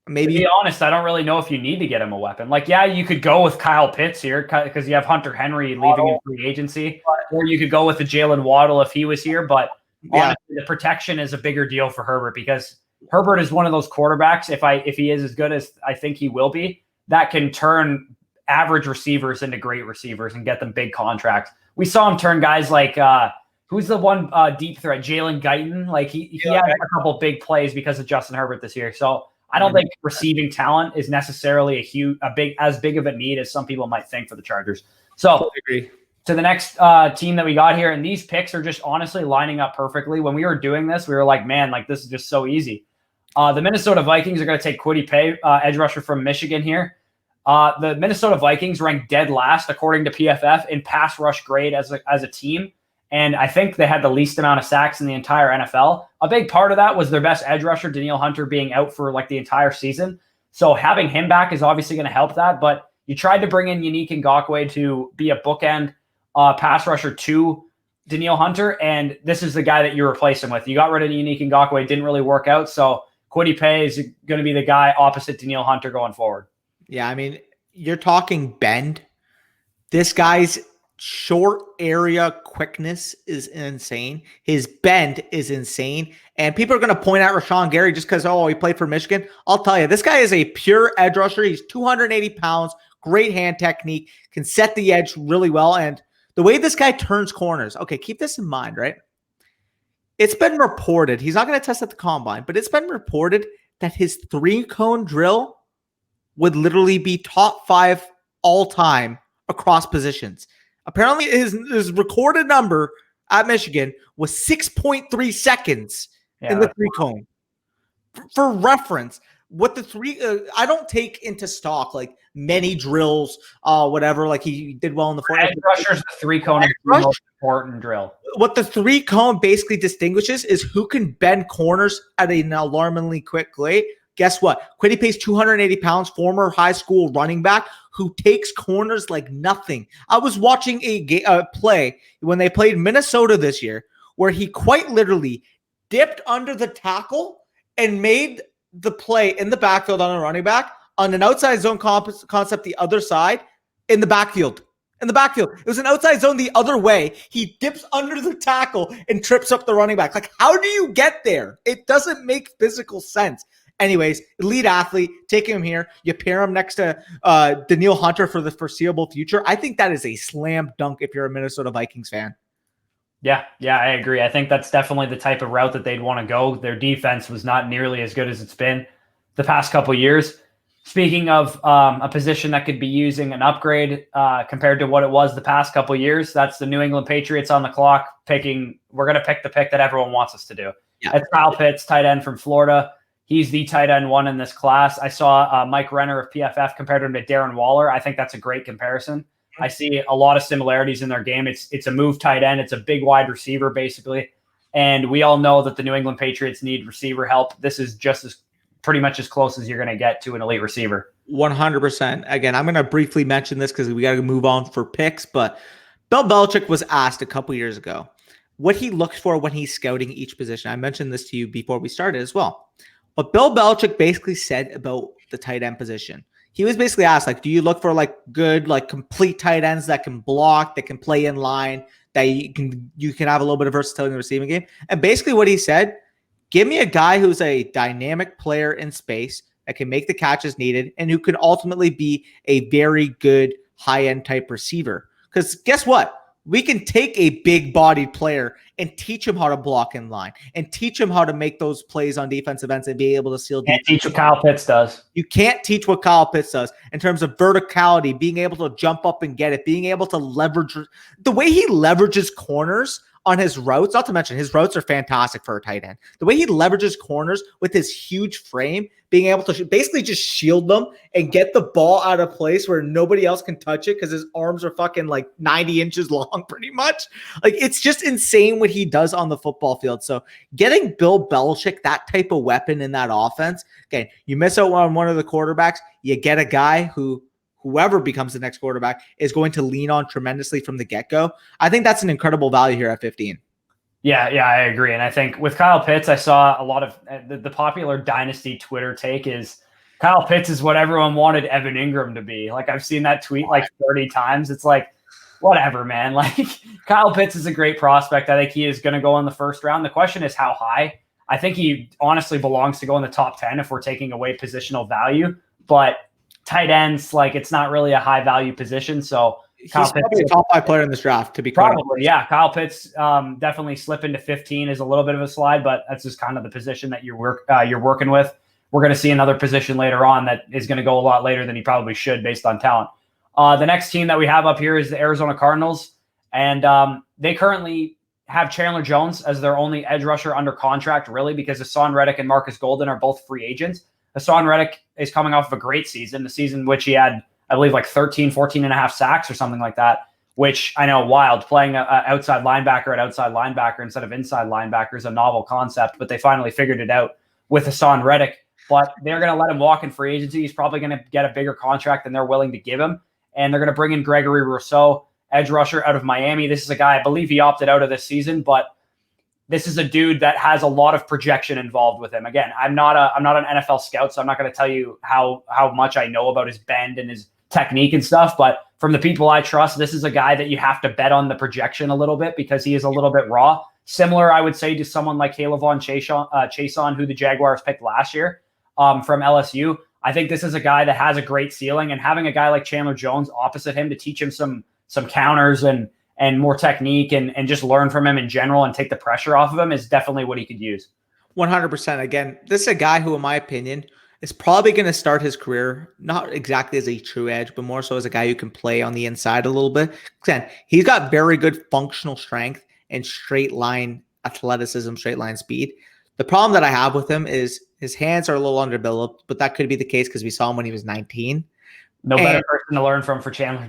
maybe— to be honest, I don't really know if you need to get him a weapon. Like, yeah, you could go with Kyle Pitts here because you have Hunter Henry leaving in free agency, or you could go with the Jalen Waddle if he was here. But honestly, the protection is a bigger deal for Herbert because Herbert is one of those quarterbacks, if he is as good as I think he will be, that can turn average receivers into great receivers and get them big contracts. We saw him turn guys like who's the one deep threat, Jalen Guyton. Like he had a couple big plays because of Justin Herbert this year. So I don't think receiving talent is necessarily as big of a need as some people might think for the Chargers. So to the next team that we got here, and these picks are just honestly lining up perfectly. When we were doing this, we were like, man, like this is just so easy. The Minnesota Vikings are going to take Kwity Paye, edge rusher from Michigan here. The Minnesota Vikings ranked dead last, according to PFF, in pass rush grade as a team. And I think they had the least amount of sacks in the entire NFL. A big part of that was their best edge rusher, Danielle Hunter, being out for like the entire season. So having him back is obviously going to help that. But you tried to bring in Yannick Ngakoue to be a bookend pass rusher to Danielle Hunter. And this is the guy that you're replacing with. You got rid of Yannick Ngakoue. It didn't really work out. So Kwity Paye is going to be the guy opposite Danielle Hunter going forward. Yeah, I mean, you're talking bend. This guy's short area quickness is insane. His bend is insane. And people are going to point out Rashawn Gary just because, he played for Michigan. I'll tell you, this guy is a pure edge rusher. He's 280 pounds, great hand technique, can set the edge really well. And the way this guy turns corners, okay, keep this in mind, right? It's been reported, he's not going to test at the combine, but it's been reported that his 3-cone drill would literally be top 5 all time across positions. Apparently his recorded number at Michigan was 6.3 seconds in the 3-cone. For reference, what the 3, I don't take into stock like many drills, whatever, like he did well in the 4. Edge rusher's the 3-cone is the most important drill. What the 3-cone basically distinguishes is who can bend corners at an alarmingly quick rate Guess what? Kwity Paye's 280 pounds, former high school running back who takes corners like nothing. I was watching a play when they played Minnesota this year where he quite literally dipped under the tackle and made the play in the backfield on a running back on an outside zone concept the other side in the backfield. It was an outside zone the other way. He dips under the tackle and trips up the running back. Like, how do you get there? It doesn't make physical sense. Anyways, elite athlete, taking him here. You pair him next to Danielle Hunter for the foreseeable future. I think that is a slam dunk if you're a Minnesota Vikings fan. Yeah, I agree. I think that's definitely the type of route that they'd want to go. Their defense was not nearly as good as it's been the past couple of years. Speaking of a position that could be using an upgrade compared to what it was the past couple of years, that's the New England Patriots on the clock picking. We're going to pick the pick that everyone wants us to do. Yeah. It's Kyle Pitts, tight end from Florida. He's the tight end one in this class. I saw Mike Renner of PFF compared him to Darren Waller. I think that's a great comparison. I see a lot of similarities in their game. It's a move tight end. It's a big wide receiver, basically. And we all know that the New England Patriots need receiver help. This is just pretty much as close as you're going to get to an elite receiver. 100%. Again, I'm going to briefly mention this because we got to move on for picks, but Bill Belichick was asked a couple years ago what he looked for when he's scouting each position. I mentioned this to you before we started as well. What Bill Belichick basically said about the tight end position, he was basically asked, like, do you look for like good, like complete tight ends that can block, that can play in line, that you can have a little bit of versatility in the receiving game? And basically what he said, give me a guy who's a dynamic player in space that can make the catches needed and who can ultimately be a very good high-end type receiver. Because guess what? We can take a big-bodied player and teach him how to block in line and teach him how to make those plays on defensive ends and be able to seal. Can't teach what Kyle Pitts does. You can't teach what Kyle Pitts does in terms of verticality, being able to jump up and get it, being able to leverage. The way he leverages corners on his routes, not to mention his routes are fantastic for a tight end. The way he leverages corners with his huge frame, being able to basically just shield them and get the ball out of place where nobody else can touch it because his arms are fucking like 90 inches long pretty much. Like, it's just insane what he does on the football field. So getting Bill Belichick that type of weapon in that offense, okay, you miss out on one of the quarterbacks, you get a guy who whoever becomes the next quarterback is going to lean on tremendously from the get-go. I think that's an incredible value here at 15. Yeah, I agree. And I think with Kyle Pitts, I saw a lot of the popular dynasty Twitter take is Kyle Pitts is what everyone wanted Evan Ingram to be. Like, I've seen that tweet like 30 times. It's like, whatever, man. Like, Kyle Pitts is a great prospect. I think he is going to go in the first round. The question is how high. I think he honestly belongs to go in the top 10 if we're taking away positional value. But tight ends, like, it's not really a high value position. So he's probably a top 5 player in this draft, to be probably, yeah. Kyle Pitts definitely slip into 15 is a little bit of a slide, but that's just kind of the position that you're working with. We're going to see another position later on that is going to go a lot later than he probably should based on talent. The next team that we have up here is the Arizona Cardinals, and they currently have Chandler Jones as their only edge rusher under contract, really, because Hassan Reddick and Marcus Golden are both free agents. Hassan Reddick is coming off of a great season, the season in which he had, I believe, like 14 and a half sacks or something like that, which I know, wild. Playing an outside linebacker instead of inside linebacker is a novel concept, but they finally figured it out with Hassan Reddick. But they're going to let him walk in free agency. He's probably going to get a bigger contract than they're willing to give him. And they're going to bring in Gregory Rousseau, edge rusher out of Miami. This is a guy, I believe he opted out of this season, but this is a dude that has a lot of projection involved with him. Again, I'm not an NFL scout, so I'm not going to tell you how much I know about his bend and his technique and stuff. But from the people I trust, this is a guy that you have to bet on the projection a little bit because he is a little bit raw. Similar, I would say, to someone like Kayvon Chason, who the Jaguars picked last year from LSU. I think this is a guy that has a great ceiling, and having a guy like Chandler Jones opposite him to teach him some counters and more technique and just learn from him in general and take the pressure off of him is definitely what he could use. 100%. Again, this is a guy who, in my opinion, is probably going to start his career not exactly as a true edge, but more so as a guy who can play on the inside a little bit. Again, he's got very good functional strength and straight line athleticism, straight line speed. The problem that I have with him is his hands are a little underdeveloped, but that could be the case because we saw him when he was 19. No better person to learn from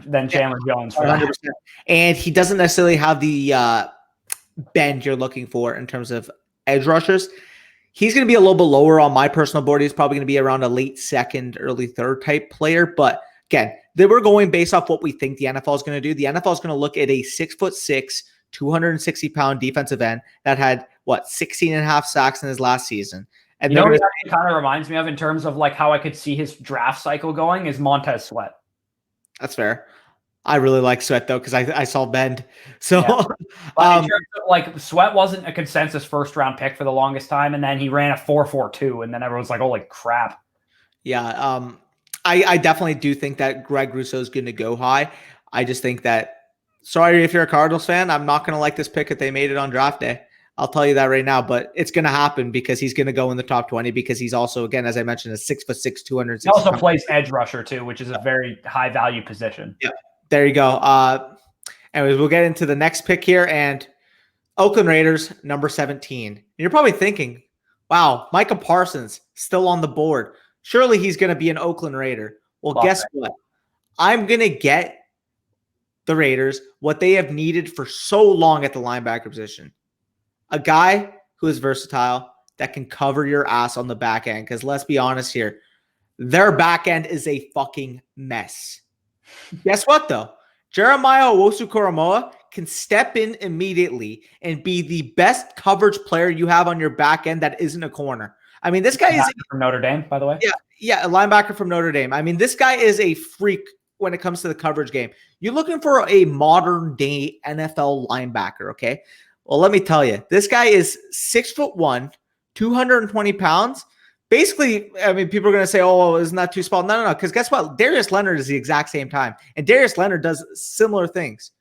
than Chandler Jones. 100%. And he doesn't necessarily have the bend you're looking for in terms of edge rushers. He's going to be a little bit lower on my personal board. He's probably going to be around a late second, early third type player. But again, they were going based off what we think the NFL is going to do. The NFL is going to look at a 6'6", 260-pound defensive end that had 16 and a half sacks in his last season. And you know what it kind of reminds me of in terms of like how I could see his draft cycle going is Montez Sweat. That's fair. I really like Sweat though because I saw Bend. So, yeah. But in terms of, like, Sweat wasn't a consensus first round pick for the longest time, and then he ran a 4.42, and then everyone's like, "Holy crap!" Yeah, I definitely do think that Greg Rousseau is going to go high. I just think that. Sorry if you're a Cardinals fan, I'm not going to like this pick if they made it on draft day. I'll tell you that right now, but it's going to happen because he's going to go in the top 20 because he's also, again, as I mentioned, a 6'6", 260. He also plays edge rusher too, which is a very high value position. Yeah. There you go. Anyways, we'll get into the next pick here. And Oakland Raiders, number 17. And you're probably thinking, wow, Micah Parsons still on the board. Surely he's going to be an Oakland Raider. Well, guess what? I'm going to get the Raiders what they have needed for so long at the linebacker position. A guy who is versatile that can cover your ass on the back end. Because let's be honest here, their back end is a fucking mess. Guess what, though? Jeremiah Owusu-Koramoah can step in immediately and be the best coverage player you have on your back end that isn't a corner. I mean, this guy is from Notre Dame, by the way. Yeah, a linebacker from Notre Dame. I mean, this guy is a freak when it comes to the coverage game. You're looking for a modern day NFL linebacker, okay? Well, let me tell you, this guy is 6'1", 220 pounds. Basically, I mean, people are going to say, oh, isn't that too small? No. Because guess what? Darius Leonard is the exact same time. And Darius Leonard does similar things.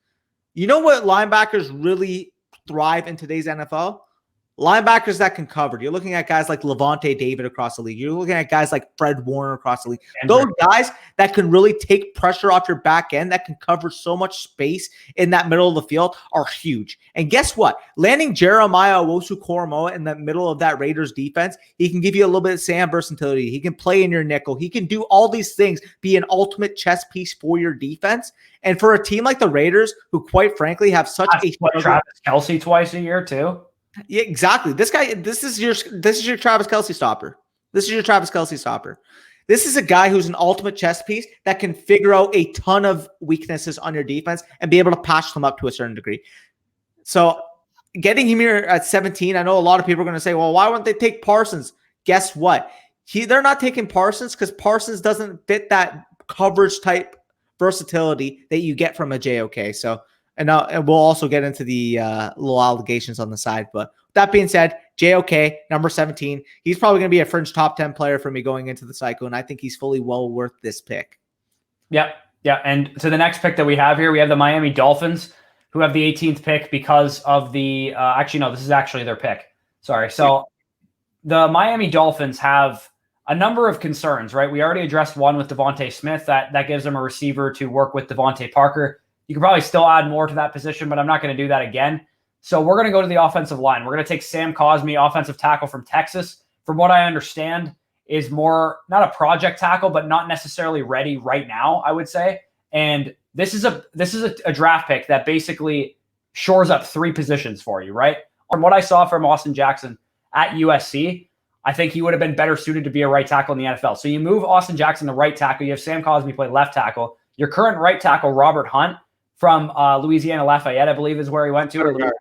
You know what linebackers really thrive in today's NFL? Linebackers that can cover. You're looking at guys like Levante David across the league. You're looking at guys like Fred Warner across the league. Those guys that can really take pressure off your back end, that can cover so much space in that middle of the field are huge. And guess what? Landing Jeremiah Owusu-Koramoah in the middle of that Raiders defense, he can give you a little bit of Sam versatility. He can play in your nickel. He can do all these things, be an ultimate chess piece for your defense. And for a team like the Raiders, who quite frankly have such Travis Kelce twice a year too. Yeah, exactly. This is your Travis Kelce stopper. This is your Travis Kelce stopper. This is a guy who's an ultimate chess piece that can figure out a ton of weaknesses on your defense and be able to patch them up to a certain degree. So getting him here at 17, I know a lot of people are going to say, well, why wouldn't they take Parsons? Guess what? They're not taking Parsons because Parsons doesn't fit that coverage type versatility that you get from a JOK. So, and we'll also get into the little allegations on the side. But that being said, JOK, number 17, he's probably going to be a fringe top 10 player for me going into the cycle, and I think he's fully well worth this pick. Yeah. And to the next pick that we have here, we have the Miami Dolphins, who have the 18th pick because of the actually, no, this is actually their pick. Sorry. So the Miami Dolphins have a number of concerns, right? We already addressed one with Devontae Smith. That gives them a receiver to work with Devontae Parker. You could probably still add more to that position, but I'm not going to do that again. So we're going to go to the offensive line. We're going to take Sam Cosmi, offensive tackle from Texas. From what I understand, is more not a project tackle, but not necessarily ready right now, I would say. And this is a draft pick that basically shores up three positions for you, right? On what I saw from Austin Jackson at USC, I think he would have been better suited to be a right tackle in the NFL. So you move Austin Jackson to right tackle. You have Sam Cosmi play left tackle. Your current right tackle, Robert Hunt, from Louisiana Lafayette, I believe is where he went to.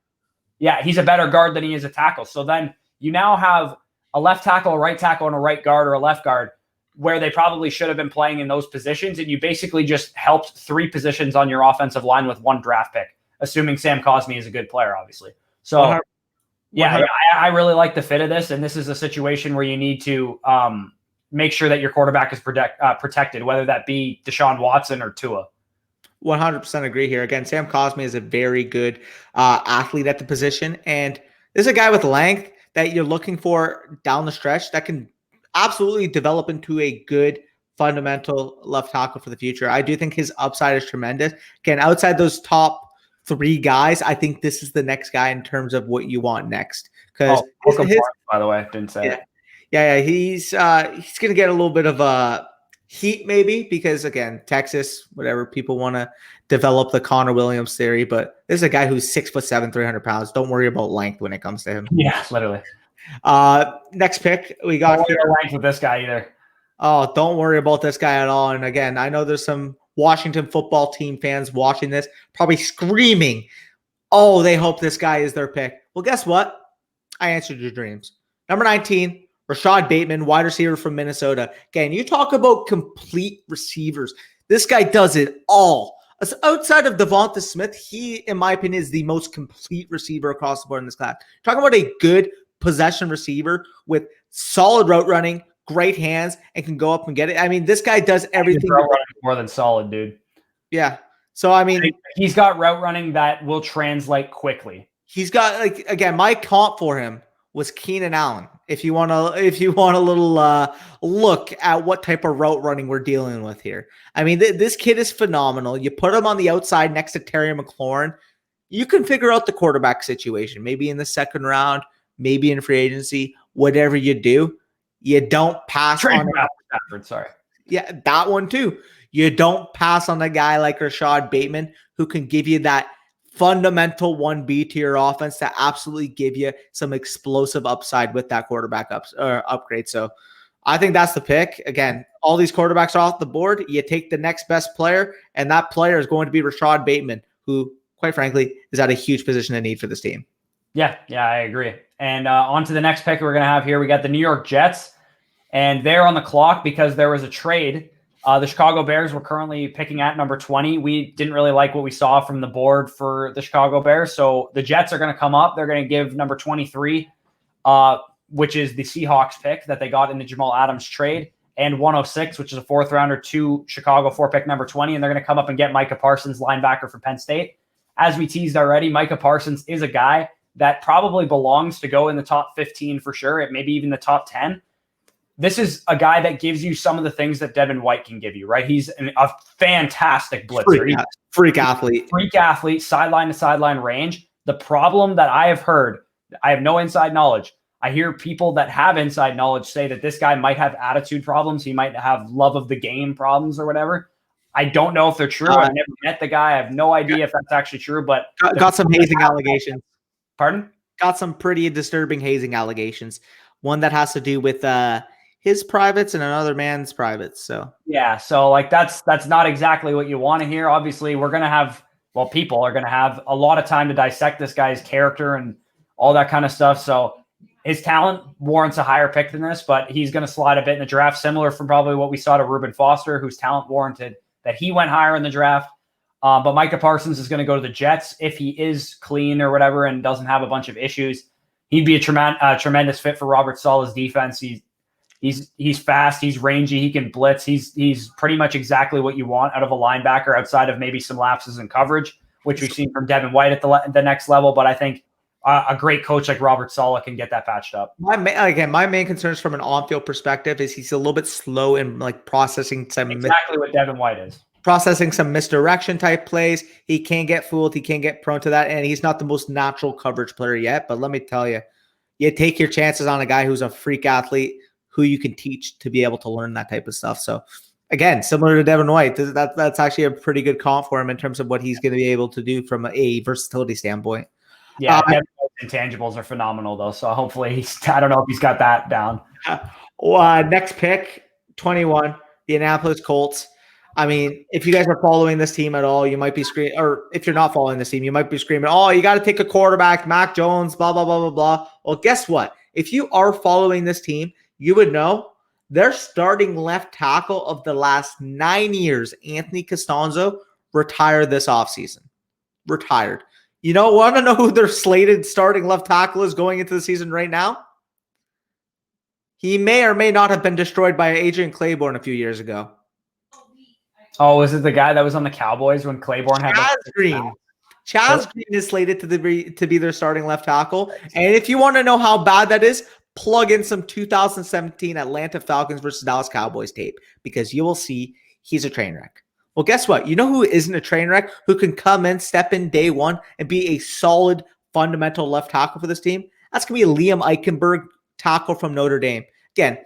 Yeah, he's a better guard than he is a tackle. So then you now have a left tackle, a right tackle, and a right guard or a left guard where they probably should have been playing in those positions. And you basically just helped three positions on your offensive line with one draft pick, assuming Sam Cosmi is a good player, obviously. So, yeah, I really like the fit of this. And this is a situation where you need to make sure that your quarterback is protected, whether that be Deshaun Watson or Tua. 100% agree here. Again, Sam Cosmi is a very good athlete at the position. And this is a guy with length that you're looking for down the stretch that can absolutely develop into a good fundamental left tackle for the future. I do think his upside is tremendous. Again, outside those top three guys, I think this is the next guy in terms of what you want next. Because by the way, didn't say it. Yeah, he's going to get a little bit of a heat maybe because, again, Texas, whatever, people want to develop the Connor Williams theory, but this is a guy who's 6'7", 300 pounds. Don't worry about length when it comes to him. Yeah, literally. Next pick we Don't got worry here. ranked with this guy either. Oh, don't worry about this guy at all. And again, I know there's some Washington football team fans watching this, probably screaming, oh, they hope this guy is their pick. Well, guess what? I answered your dreams. Number 19, Rashad Bateman, wide receiver from Minnesota. Again, you talk about complete receivers. This guy does it all. Outside of Devonta Smith, he, in my opinion, is the most complete receiver across the board in this class. Talking about a good possession receiver with solid route running, great hands, and can go up and get it. I mean, this guy does everything. Route running more than solid, dude. Yeah. So, I mean, he's got route running that will translate quickly. He's got, like, again, my comp for him was Keenan Allen. If you want a little look at what type of route running we're dealing with here. I mean, this kid is phenomenal. You put him on the outside next to Terry McLaurin, you can figure out the quarterback situation. Maybe in the second round, maybe in free agency, whatever you do, you don't pass on Stafford, sorry. Yeah, that one too. You don't pass on a guy like Rashad Bateman who can give you that fundamental 1B to your offense to absolutely give you some explosive upside with that quarterback upgrade. So I think that's the pick. Again, all these quarterbacks are off the board. You take the next best player, and that player is going to be Rashad Bateman, who, quite frankly, is at a huge position of need for this team. Yeah, I agree. And on to the next pick we're going to have here. We got the New York Jets, and they're on the clock because there was a trade. The Chicago Bears were currently picking at number 20. We didn't really like what we saw from the board for the Chicago Bears. So the Jets are going to come up. They're going to give number 23, which is the Seahawks pick that they got in the Jamal Adams trade, and 106, which is a fourth rounder, to Chicago for pick number 20. And they're going to come up and get Micah Parsons, linebacker for Penn State. As we teased already, Micah Parsons is a guy that probably belongs to go in the top 15 for sure, maybe even the top 10. This is a guy that gives you some of the things that Devin White can give you, right? He's a fantastic blitzer. Freak athlete, sideline to sideline range. The problem that I have heard, I have no inside knowledge. I hear people that have inside knowledge say that this guy might have attitude problems. He might have love of the game problems or whatever. I don't know if they're true. I've never met the guy. I have no idea if that's actually true, but got some hazing allegations. Pardon? Got some pretty disturbing hazing allegations. One that has to do with his privates and another man's privates. So yeah, so like that's not exactly what you want to hear. Obviously, we're gonna have people are gonna have a lot of time to dissect this guy's character and all that kind of stuff. So his talent warrants a higher pick than this, but he's gonna slide a bit in the draft, similar from probably what we saw to Reuben Foster, whose talent warranted that he went higher in the draft. But Micah Parsons is going to go to the Jets if he is clean or whatever and doesn't have a bunch of issues. He'd be a tremendous fit for Robert Saleh's defense. He's fast, he's rangy, he can blitz. He's pretty much exactly what you want out of a linebacker, outside of maybe some lapses in coverage, which we've seen from Devin White at the next level. But I think a great coach like Robert Saleh can get that patched up. My main concerns from an on-field perspective is he's a little bit slow in like processing some exactly what Devin White is. Processing some misdirection type plays. He can't get fooled. He can't get prone to that. And he's not the most natural coverage player yet. But let me tell you, you take your chances on a guy who's a freak athlete who you can teach to be able to learn that type of stuff. So again, similar to Devin White, that's actually a pretty good comp for him in terms of what he's going to be able to do from a versatility standpoint. Yeah, Devin White's intangibles are phenomenal though. So hopefully I don't know if he's got that down. Next pick, 21, the Indianapolis Colts. I mean, if you guys are following this team at all, you might be screaming, or if you're not following this team, you might be screaming, oh, you got to take a quarterback, Mac Jones, blah, blah, blah, blah, blah. Well, guess what? If you are following this team, you would know their starting left tackle of the last 9 years, Anthony Costanzo, retired this offseason. Retired. You want to know who their slated starting left tackle is going into the season right now? He may or may not have been destroyed by Adrian Claiborne a few years ago. Oh, was it the guy that was on the Cowboys when Claiborne had Chaz Green? Chaz Green is slated to be their starting left tackle. And if you want to know how bad that is, plug in some 2017 Atlanta Falcons versus Dallas Cowboys tape, because you will see he's a train wreck. Well, guess what? You know who isn't a train wreck, who can come in, step in day one, and be a solid fundamental left tackle for this team? That's going to be Liam Eichenberg, tackle from Notre Dame. Again,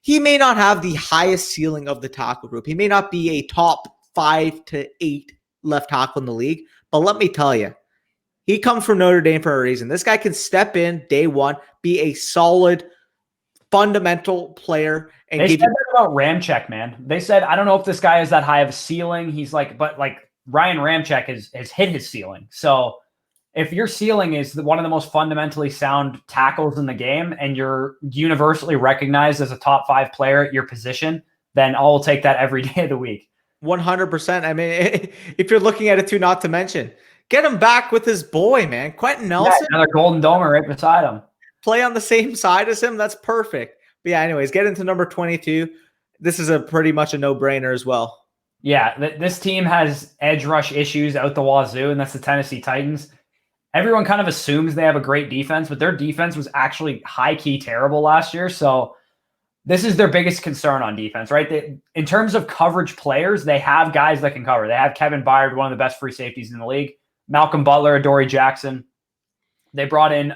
he may not have the highest ceiling of the tackle group. He may not be a top 5 to 8 left tackle in the league, but let me tell you, He comes from Notre Dame for a reason. This guy can step in day one, be a solid, fundamental player. And They give said you that about Ramczyk, man. They said, I don't know if this guy is that high of a ceiling. He's like, but like Ryan Ramczyk has hit his ceiling. So if your ceiling is one of the most fundamentally sound tackles in the game and you're universally recognized as a top 5 player at your position, then I'll take that every day of the week. 100%. I mean, if you're looking at it too, not to mention, get him back with his boy, man. Quentin Nelson. Yeah, another Golden Domer right beside him. Play on the same side as him. That's perfect. But yeah, anyways, get into number 22. This is a pretty much a no-brainer as well. Yeah, this team has edge rush issues out the wazoo, and that's the Tennessee Titans. Everyone kind of assumes they have a great defense, but their defense was actually high-key terrible last year. So this is their biggest concern on defense, right? In terms of coverage players, they have guys that can cover. They have Kevin Byard, one of the best free safeties in the league, Malcolm Butler, Adoree Jackson. They brought in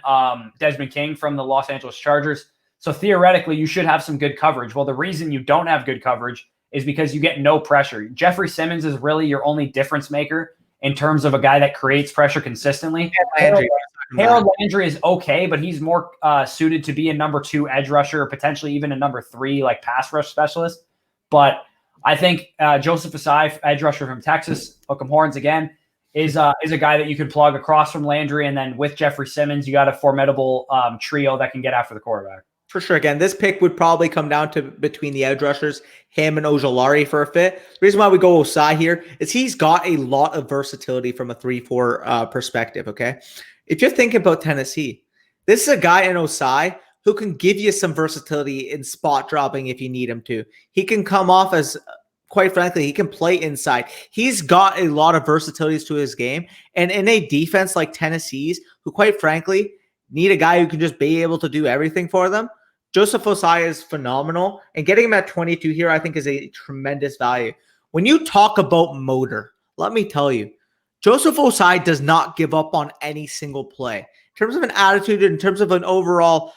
Desmond King from the Los Angeles Chargers. So theoretically, you should have some good coverage. Well, the reason you don't have good coverage is because you get no pressure. Jeffrey Simmons is really your only difference maker in terms of a guy that creates pressure consistently. Harold Landry is okay, but he's more suited to be a number 2 edge rusher, or potentially even a number 3 like pass rush specialist. But I think Joseph Asai, edge rusher from Texas, Hook'em Horns again, is a guy that you can plug across from Landry, and then with Jeffrey Simmons, you got a formidable trio that can get after the quarterback. For sure. Again, this pick would probably come down to between the edge rushers, him and Ojulari for a fit. The reason why we go Osai here is he's got a lot of versatility from a 3-4 perspective, okay? If you're thinking about Tennessee, this is a guy in Osai who can give you some versatility in spot dropping if you need him to. He can come off as, quite frankly, he can play inside. He's got a lot of versatilities to his game. And in a defense like Tennessee's, who quite frankly need a guy who can just be able to do everything for them, Joseph Osai is phenomenal, and getting him at 22 here, I think, is a tremendous value. When you talk about motor, let me tell you, Joseph Osai does not give up on any single play. In terms of an attitude, in terms of an overall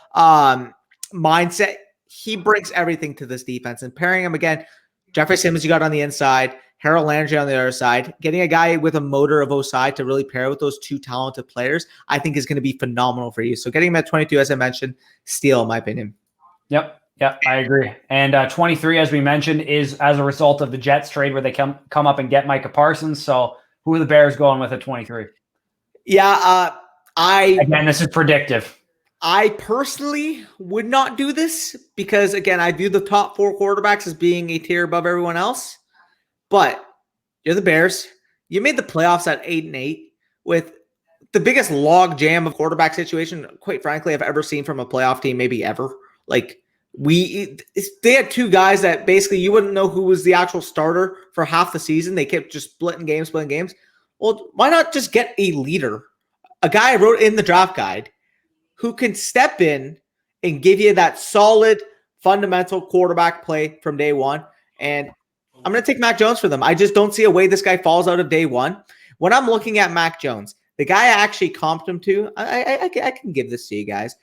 mindset, he brings everything to this defense. And pairing him again, Jeffrey Simmons you got on the inside, Harold Landry on the other side, getting a guy with a motor of Osai to really pair with those 2 talented players, I think is going to be phenomenal for you. So getting him at 22, as I mentioned, steal in my opinion. Yep, I agree. And 23, as we mentioned, is as a result of the Jets trade where they come up and get Micah Parsons. So who are the Bears going with at 23? Yeah, again, this is predictive. I personally would not do this because, again, I view the top 4 quarterbacks as being a tier above everyone else. But you're the Bears. You made the playoffs at 8-8 with the biggest log jam of quarterback situation, quite frankly, I've ever seen from a playoff team, maybe ever. Like they had 2 guys that basically you wouldn't know who was the actual starter for half the season. They kept just splitting games. Well, why not just get a leader, a guy I wrote in the draft guide who can step in and give you that solid fundamental quarterback play from day one. And I'm going to take Mac Jones for them. I just don't see a way this guy falls out of day one. When I'm looking at Mac Jones, the guy I actually comped him to, I can give this to you guys,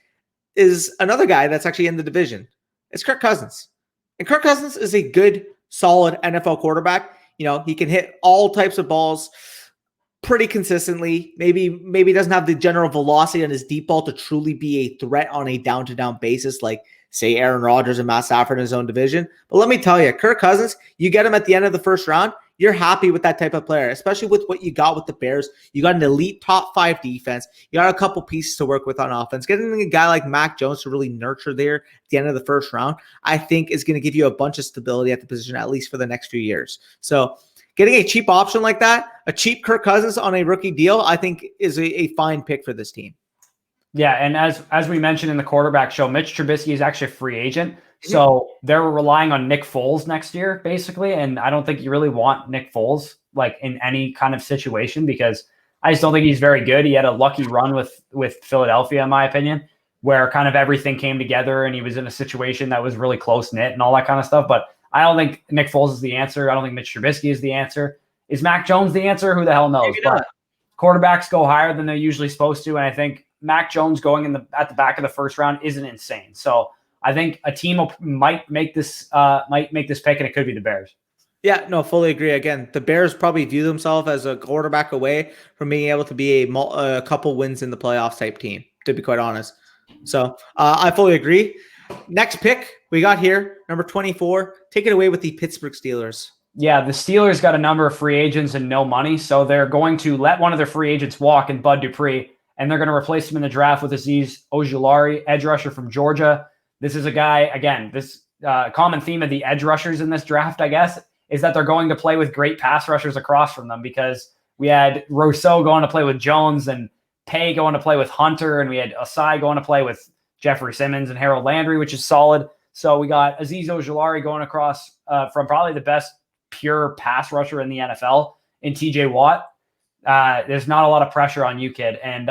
is another guy that's actually in the division. It's Kirk Cousins. And Kirk Cousins is a good, solid NFL quarterback. You know, he can hit all types of balls pretty consistently. Maybe doesn't have the general velocity on his deep ball to truly be a threat on a down-to-down basis like, say, Aaron Rodgers and Matt Stafford in his own division. But let me tell you, Kirk Cousins, you get him at the end of the first round, you're happy with that type of player, especially with what you got with the Bears. You got an elite top 5 defense. You got a couple pieces to work with on offense. Getting a guy like Mac Jones to really nurture there at the end of the first round, I think is going to give you a bunch of stability at the position, at least for the next few years. So getting a cheap option like that, a cheap Kirk Cousins on a rookie deal, I think is a fine pick for this team. Yeah, and as we mentioned in the quarterback show, Mitch Trubisky is actually a free agent. So they're relying on Nick Foles next year, basically. And I don't think you really want Nick Foles like in any kind of situation because I just don't think he's very good. He had a lucky run with Philadelphia, in my opinion, where kind of everything came together and he was in a situation that was really close-knit and all that kind of stuff. But I don't think Nick Foles is the answer. I don't think Mitch Trubisky is the answer. Is Mac Jones the answer? Who the hell knows? But quarterbacks go higher than they're usually supposed to. And I think Mac Jones going at the back of the first round isn't insane. So I think a team might make this pick, and it could be the Bears. Yeah, no, fully agree. Again, the Bears probably view themselves as a quarterback away from being able to be a couple wins in the playoffs type team, to be quite honest. So I fully agree. Next pick we got here, number 24. Take it away with the Pittsburgh Steelers. Yeah, the Steelers got a number of free agents and no money, so they're going to let one of their free agents walk in Bud Dupree, and they're going to replace him in the draft with Azeez Ojulari, edge rusher from Georgia. This is a guy, again, this common theme of the edge rushers in this draft, I guess, is that they're going to play with great pass rushers across from them, because we had Rousseau going to play with Jones and Pay going to play with Hunter, and we had Asai going to play with Jeffrey Simmons and Harold Landry, which is solid. So we got Azeez Ojulari going across from probably the best pure pass rusher in the NFL in TJ Watt. There's not a lot of pressure on you, kid. And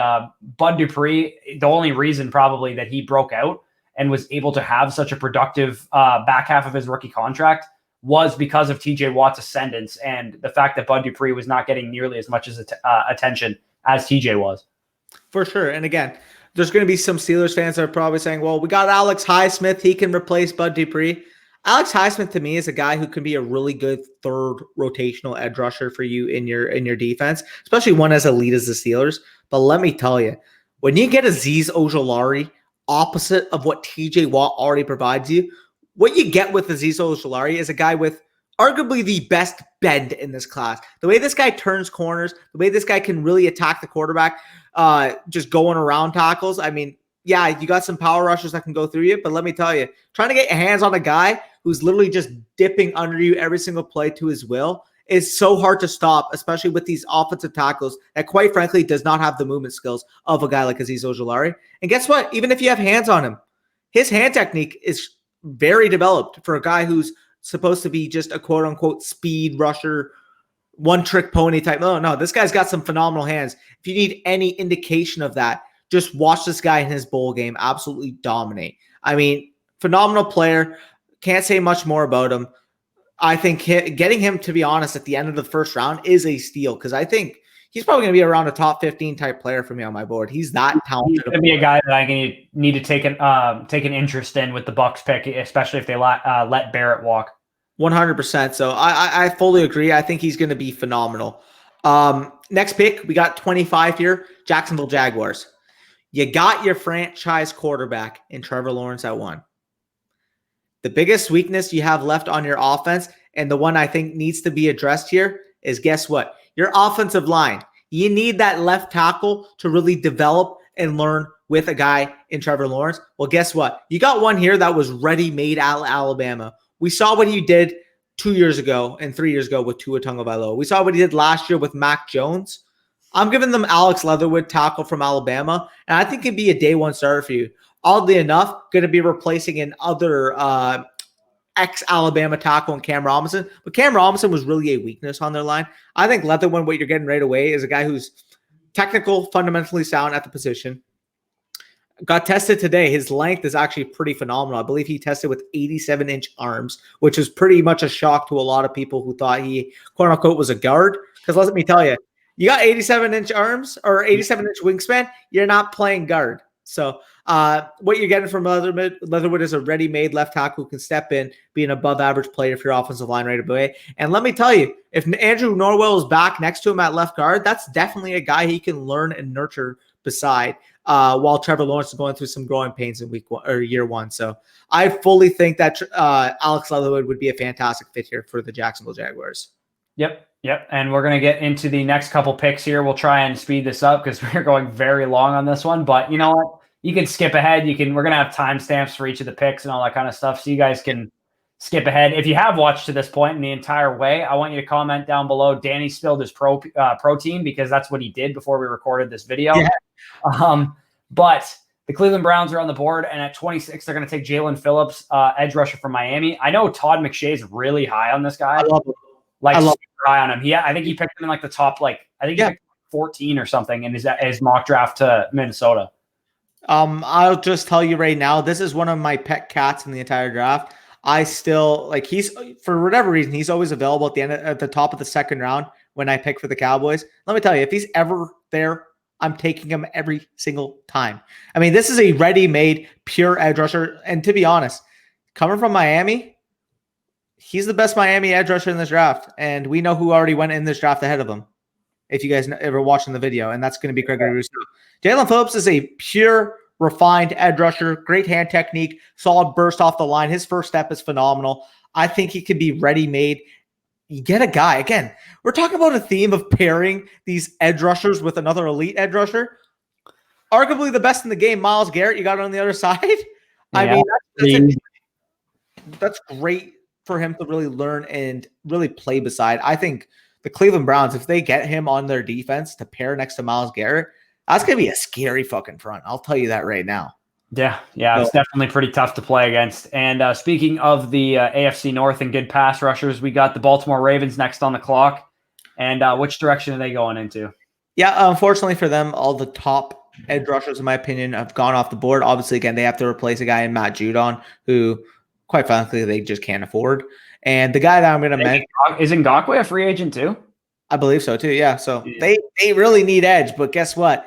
Bud Dupree, the only reason probably that he broke out and was able to have such a productive back half of his rookie contract was because of TJ Watt's ascendance and the fact that Bud Dupree was not getting nearly as much as attention as TJ was. For sure. And again, there's going to be some Steelers fans that are probably saying, well, we got Alex Highsmith. He can replace Bud Dupree. Alex Highsmith to me is a guy who can be a really good third rotational edge rusher for you in your defense, especially one as elite as the Steelers. But let me tell you, when you get Azeez Ojulari opposite of what TJ Watt already provides you, what you get with Azeez Ojulari is a guy with arguably the best bend in this class. The way this guy turns corners, the way this guy can really attack the quarterback, just going around tackles. I mean, yeah, you got some power rushers that can go through you, but let me tell you, trying to get your hands on a guy who's literally just dipping under you every single play to his will is so hard to stop, especially with these offensive tackles that quite frankly does not have the movement skills of a guy like Azeez Ojulari. And guess what? Even if you have hands on him, his hand technique is very developed for a guy who's supposed to be just a quote unquote speed rusher, one trick pony type. No, this guy's got some phenomenal hands. If you need any indication of that, just watch this guy in his bowl game absolutely dominate. I mean, phenomenal player. Can't say much more about him. I think getting him, to be honest, at the end of the first round is a steal, because I think he's probably going to be around a top 15 type player for me on my board. He's that talented. He's going to be a guy that I need to take an interest in with the Bucs pick, especially if they let Barrett walk. 100%. So I fully agree. I think he's going to be phenomenal. Next pick, we got 25 here, Jacksonville Jaguars. You got your franchise quarterback in Trevor Lawrence at 1. The biggest weakness you have left on your offense, and the one I think needs to be addressed here, is guess what? Your offensive line. You need that left tackle to really develop and learn with a guy in Trevor Lawrence. Well, guess what? You got one here that was ready-made out of Alabama. We saw what he did 2 years ago and 3 years ago with Tua Tagovailoa. We saw what he did last year with Mac Jones. I'm giving them Alex Leatherwood, tackle from Alabama, and I think it'd be a day one starter for you. Oddly enough, going to be replacing an other ex-Alabama tackle in Cam Robinson. But Cam Robinson was really a weakness on their line. I think Leatherwood, what you're getting right away, is a guy who's technical, fundamentally sound at the position. Got tested today. His length is actually pretty phenomenal. I believe he tested with 87-inch arms, which is pretty much a shock to a lot of people who thought he, quote-unquote, was a guard. Because let me tell you, you got 87-inch arms or 87-inch wingspan, you're not playing guard. So what you're getting from Leatherwood is a ready-made left tackle who can step in, be an above-average player for your offensive line right away. And let me tell you, if Andrew Norwell is back next to him at left guard, that's definitely a guy he can learn and nurture beside while Trevor Lawrence is going through some growing pains in year one. So I fully think that Alex Leatherwood would be a fantastic fit here for the Jacksonville Jaguars. Yep. And we're going to get into the next couple picks here. We'll try and speed this up because we're going very long on this one. But you know what? You can skip ahead. We're going to have timestamps for each of the picks and all that kind of stuff. So you guys can skip ahead. If you have watched to this point in the entire way, I want you to comment down below. Danny spilled his protein because that's what he did before we recorded this video. Yeah. But the Cleveland Browns are on the board, and at 26, they're going to take Jalen Phillips, edge rusher from Miami. I know Todd McShay is really high on this guy. I love him. Super high on him. I think he picked him in like the top, I think he picked 14 or something in his mock draft to Minnesota. I'll just tell you right now, this is one of my pet cats in the entire draft. I still he's, for whatever reason, he's always available at the top of the second round when I pick for the Cowboys. Let me tell you, if he's ever there, I'm taking him every single time. I mean, this is a ready-made, pure edge rusher. And to be honest, coming from Miami, He's the best Miami edge rusher in this draft, and we know who already went in this draft ahead of him. If you guys ever watching the video, and that's going to be Gregory Rousseau. Jalen Phillips is a pure, refined edge rusher, great hand technique, solid burst off the line. His first step is phenomenal. I think he could be ready-made. You get a guy, again, we're talking about a theme of pairing these edge rushers with another elite edge rusher. Arguably the best in the game, Myles Garrett, you got it on the other side. I mean, that's great for him to really learn and really play beside. I think the Cleveland Browns, if they get him on their defense to pair next to Myles Garrett, that's going to be a scary fucking front. I'll tell you that right now. Yeah, it's definitely pretty tough to play against. And speaking of the AFC North and good pass rushers, we got the Baltimore Ravens next on the clock. And which direction are they going into? Yeah, unfortunately for them, all the top edge rushers, in my opinion, have gone off the board. Obviously, again, they have to replace a guy in Matt Judon, who, quite frankly, they just can't afford. And the guy that I'm going to mention is Ngakoue a free agent too? I believe so too. Yeah. So they really need edge, but guess what?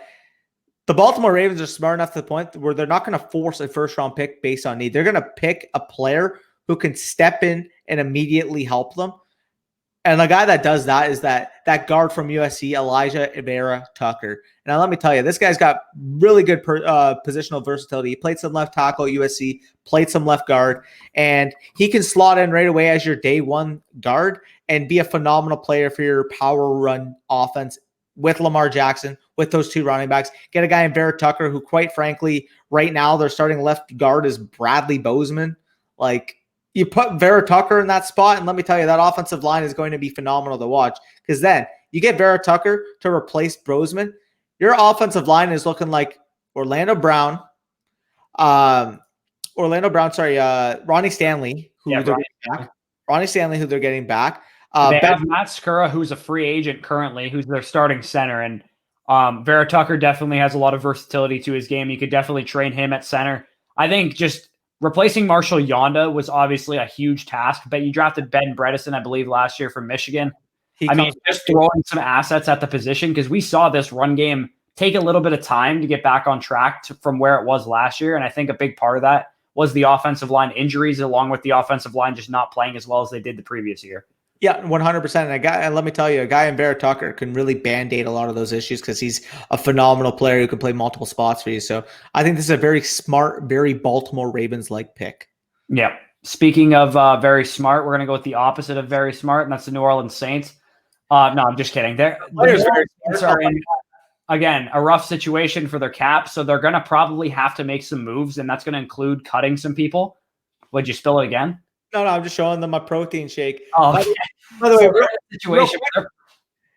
The Baltimore Ravens are smart enough to the point where they're not going to force a first-round pick based on need. They're going to pick a player who can step in and immediately help them. And the guy that does that is that guard from USC, Elijah Vera Tucker. Now, let me tell you, this guy's got really good positional versatility. He played some left tackle at USC, played some left guard, and he can slot in right away as your day one guard and be a phenomenal player for your power run offense with Lamar Jackson, with those two running backs. Get a guy in Vera Tucker who, quite frankly, right now their starting left guard is Bradley Bozeman. Like, you put Vera Tucker in that spot, and let me tell you, that offensive line is going to be phenomenal to watch, because then you get Vera Tucker to replace Bozeman. Your offensive line is looking like Ronnie Stanley, Ronnie Stanley, who they're getting back. They have Matt Skura, who's a free agent currently, who's their starting center. And Vera Tucker definitely has a lot of versatility to his game. You could definitely train him at center. I think just replacing Marshall Yonda was obviously a huge task, but you drafted Ben Bredesen, I believe, last year from Michigan. Just throwing some assets at the position, because we saw this run game take a little bit of time to get back on track from where it was last year. And I think a big part of that was the offensive line injuries, along with the offensive line just not playing as well as they did the previous year. Yeah, 100%. And let me tell you, a guy in Vera Tucker can really band-aid a lot of those issues, because he's a phenomenal player who can play multiple spots for you. So I think this is a very smart, very Baltimore Ravens-like pick. Yeah. Speaking of very smart, we're going to go with the opposite of very smart, and that's the New Orleans Saints. No, I'm just kidding. The Saints are in, again, a rough situation for their cap, so they're going to probably have to make some moves, and that's going to include cutting some people. Would you spill it again? No, I'm just showing them a protein shake. Oh, okay. By the way, situation.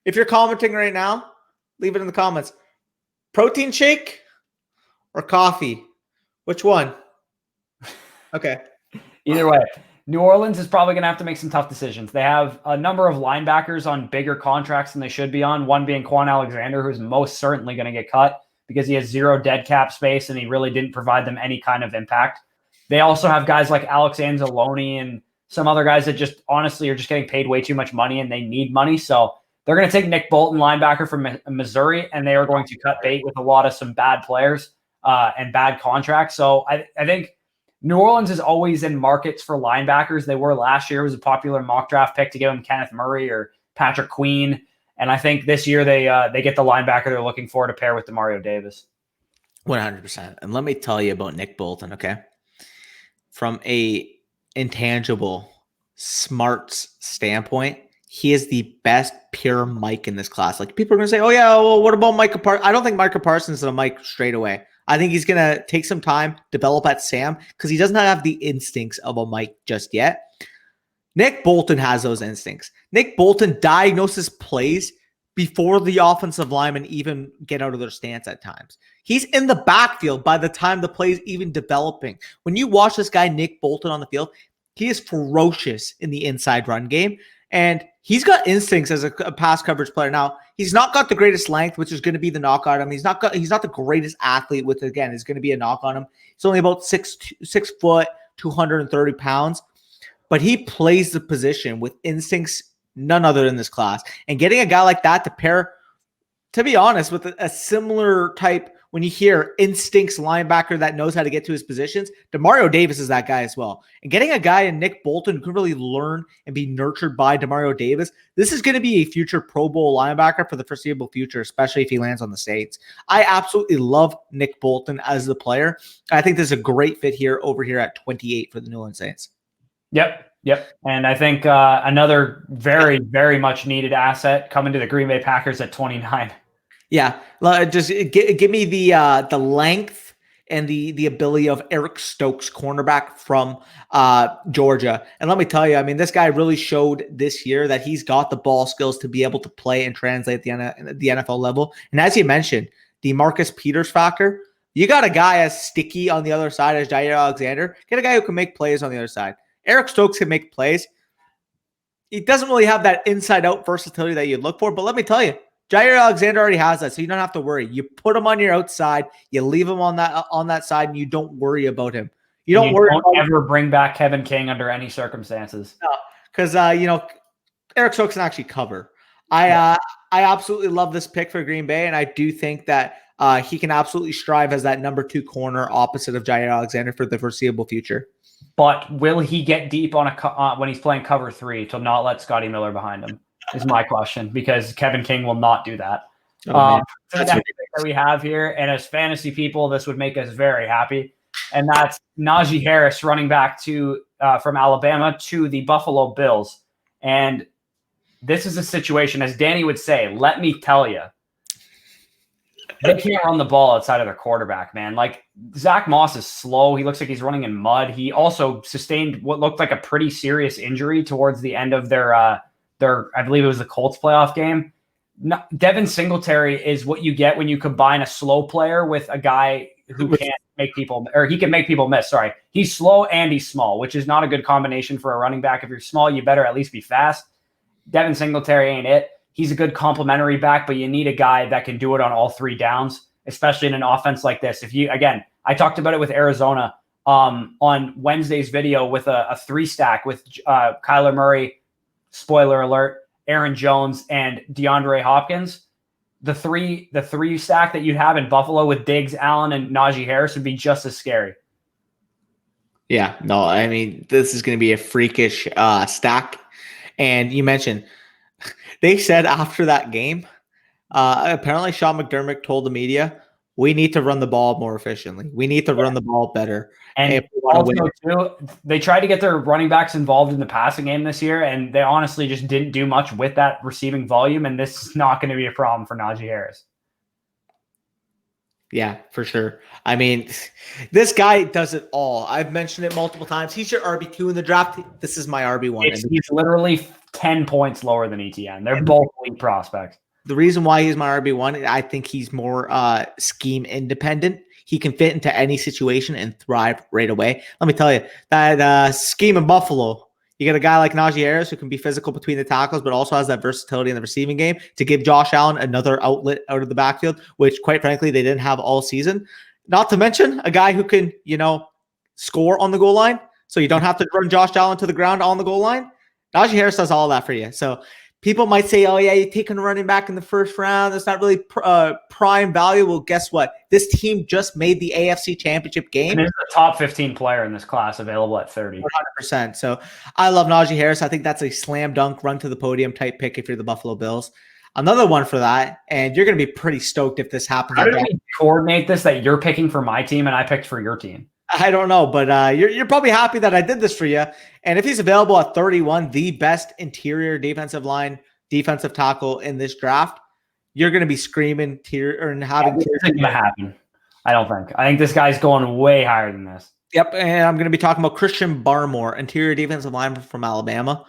If you're commenting right now, leave it in the comments. Protein shake or coffee? Which one? Okay. Either way, New Orleans is probably going to have to make some tough decisions. They have a number of linebackers on bigger contracts than they should be on, one being Quan Alexander, who's most certainly going to get cut because he has zero dead cap space and he really didn't provide them any kind of impact. They also have guys like Alex Anzalone and some other guys that just honestly are just getting paid way too much money and they need money. So they're going to take Nick Bolton, linebacker from Missouri, and they are going to cut bait with a lot of some bad players and bad contracts. So I think New Orleans is always in markets for linebackers. They were last year. It was a popular mock draft pick to give them Kenneth Murray or Patrick Queen. And I think this year they get the linebacker they're looking for to pair with Demario Davis. 100%. And let me tell you about Nick Bolton, okay? From a intangible smarts standpoint, he is the best pure Mike in this class. Like, people are going to say, oh, yeah, well, what about Micah Parsons? I don't think Micah Parsons is a Mike straight away. I think he's going to take some time, develop at Sam, because he does not have the instincts of a Mike just yet. Nick Bolton has those instincts. Nick Bolton diagnoses plays before the offensive linemen even get out of their stance at times. He's in the backfield by the time the play is even developing. When you watch this guy, Nick Bolton, on the field, he is ferocious in the inside run game. And he's got instincts as a pass coverage player. Now, he's not got the greatest length, which is going to be the knock on him. He's not the greatest athlete, which again is going to be a knock on him. He's only about 6 foot, 230 pounds. But he plays the position with instincts none other than this class. And getting a guy like that to pair, to be honest, with a similar type when you hear instincts linebacker that knows how to get to his positions, Demario Davis is that guy as well. And getting a guy in Nick Bolton who can really learn and be nurtured by Demario Davis, this is going to be a future Pro Bowl linebacker for the foreseeable future, especially if he lands on the Saints. I absolutely love Nick Bolton as the player. I think this is a great fit here over here at 28 for the New Orleans Saints. Yep. And I think another very, very much needed asset coming to the Green Bay Packers at 29. Yeah, just give me the length and the ability of Eric Stokes, cornerback from Georgia. And let me tell you, I mean, this guy really showed this year that he's got the ball skills to be able to play and translate the NFL level. And as you mentioned, the Marcus Peters factor, you got a guy as sticky on the other side as Jair Alexander. Get a guy who can make plays on the other side. Eric Stokes can make plays. He doesn't really have that inside-out versatility that you'd look for, but let me tell you, Jair Alexander already has that, so you don't have to worry. You put him on your outside, you leave him on that side, and you don't worry about him. You don't ever bring back Kevin King under any circumstances. No, because Eric Stokes can actually cover. I absolutely love this pick for Green Bay, and I do think that he can absolutely strive as that number 2 corner opposite of Jair Alexander for the foreseeable future. But will he get deep on when he's playing cover 3 to not let Scotty Miller behind him? Is my question, because Kevin King will not do that. That's that we have here, and as fantasy people, this would make us very happy. And that's Najee Harris, running back from Alabama to the Buffalo Bills. And this is a situation, as Danny would say, let me tell you, they can't run the ball outside of their quarterback, man. Like, Zach Moss is slow. He looks like he's running in mud. He also sustained what looked like a pretty serious injury towards the end of their I believe it was the Colts playoff game. No, Devin Singletary is what you get when you combine a slow player with a guy who can't make people, or he can make people miss. Sorry. He's slow and he's small, which is not a good combination for a running back. If you're small, you better at least be fast. Devin Singletary ain't it. He's a good complementary back, but you need a guy that can do it on all 3 downs, especially in an offense like this. I talked about it with Arizona on Wednesday's video with a 3-stack with Kyler Murray, spoiler alert, Aaron Jones, and DeAndre Hopkins. The three stack that you'd have in Buffalo with Diggs, Allen, and Najee Harris would be just as scary. Yeah, no, I mean, this is going to be a freakish stack. And you mentioned, they said after that game, apparently Sean McDermott told the media, we need to run the ball more efficiently. We need to run the ball better. And also, too, they tried to get their running backs involved in the passing game this year, and they honestly just didn't do much with that receiving volume, and this is not going to be a problem for Najee Harris. Yeah, for sure. I mean, this guy does it all. I've mentioned it multiple times. He's your RB2 in the draft. This is my RB1. He's literally 10 points lower than ETN. They're both elite prospects. The reason why he's my RB1, I think he's more scheme independent. He can fit into any situation and thrive right away. Let me tell you, that scheme in Buffalo, you get a guy like Najee Harris who can be physical between the tackles, but also has that versatility in the receiving game to give Josh Allen another outlet out of the backfield, which, quite frankly, they didn't have all season. Not to mention a guy who can, score on the goal line, so you don't have to run Josh Allen to the ground on the goal line. Najee Harris does all that for you. So people might say, oh, yeah, you're taking a running back in the first round. That's not really prime value. Well, guess what? This team just made the AFC Championship game. And there's a top 15 player in this class available at 30. 100%. So I love Najee Harris. I think that's a slam dunk, run to the podium type pick if you're the Buffalo Bills. Another one for that, and you're going to be pretty stoked if this happens. How did we coordinate this that you're picking for my team and I picked for your team? I don't know, but you're probably happy that I did this for you. And if he's available at 31, the best interior defensive tackle in this draft, you're going to be screaming and having tears. This isn't going to happen. I don't think. I think this guy's going way higher than this. Yep, and I'm going to be talking about Christian Barmore, interior defensive lineman from Alabama.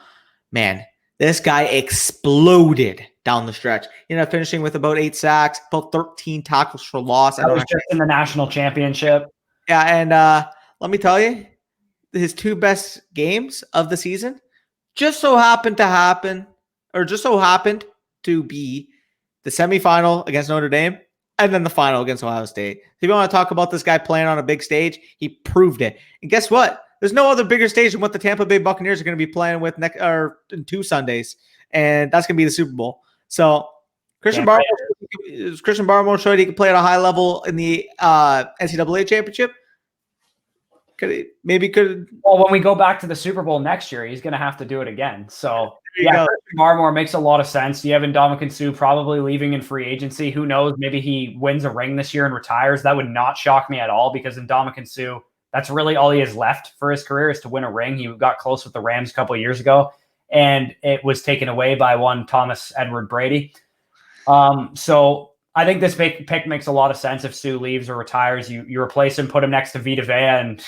Man, this guy exploded down the stretch. Finishing with about 8 sacks, about 13 tackles for loss. That was just in the national championship. Yeah, and let me tell you, his 2 best games of the season just so happened to be the semifinal against Notre Dame and then the final against Ohio State. If you want to talk about this guy playing on a big stage, he proved it. And guess what? There's no other bigger stage than what the Tampa Bay Buccaneers are going to be playing with in 2 Sundays, and that's going to be the Super Bowl. So Christian Barmore is Christian Barmore showed he can play at a high level in the NCAA championship? Well, when we go back to the Super Bowl next year, he's going to have to do it again. So, yeah, Barmore makes a lot of sense. You have Ndamukong Suh probably leaving in free agency. Who knows? Maybe he wins a ring this year and retires. That would not shock me at all because Ndamukong Suh, that's really all he has left for his career is to win a ring. He got close with the Rams a couple of years ago, and it was taken away by one Thomas Edward Brady. So I think this pick makes a lot of sense. If Suh leaves or retires, you replace him, put him next to Vita Vea, and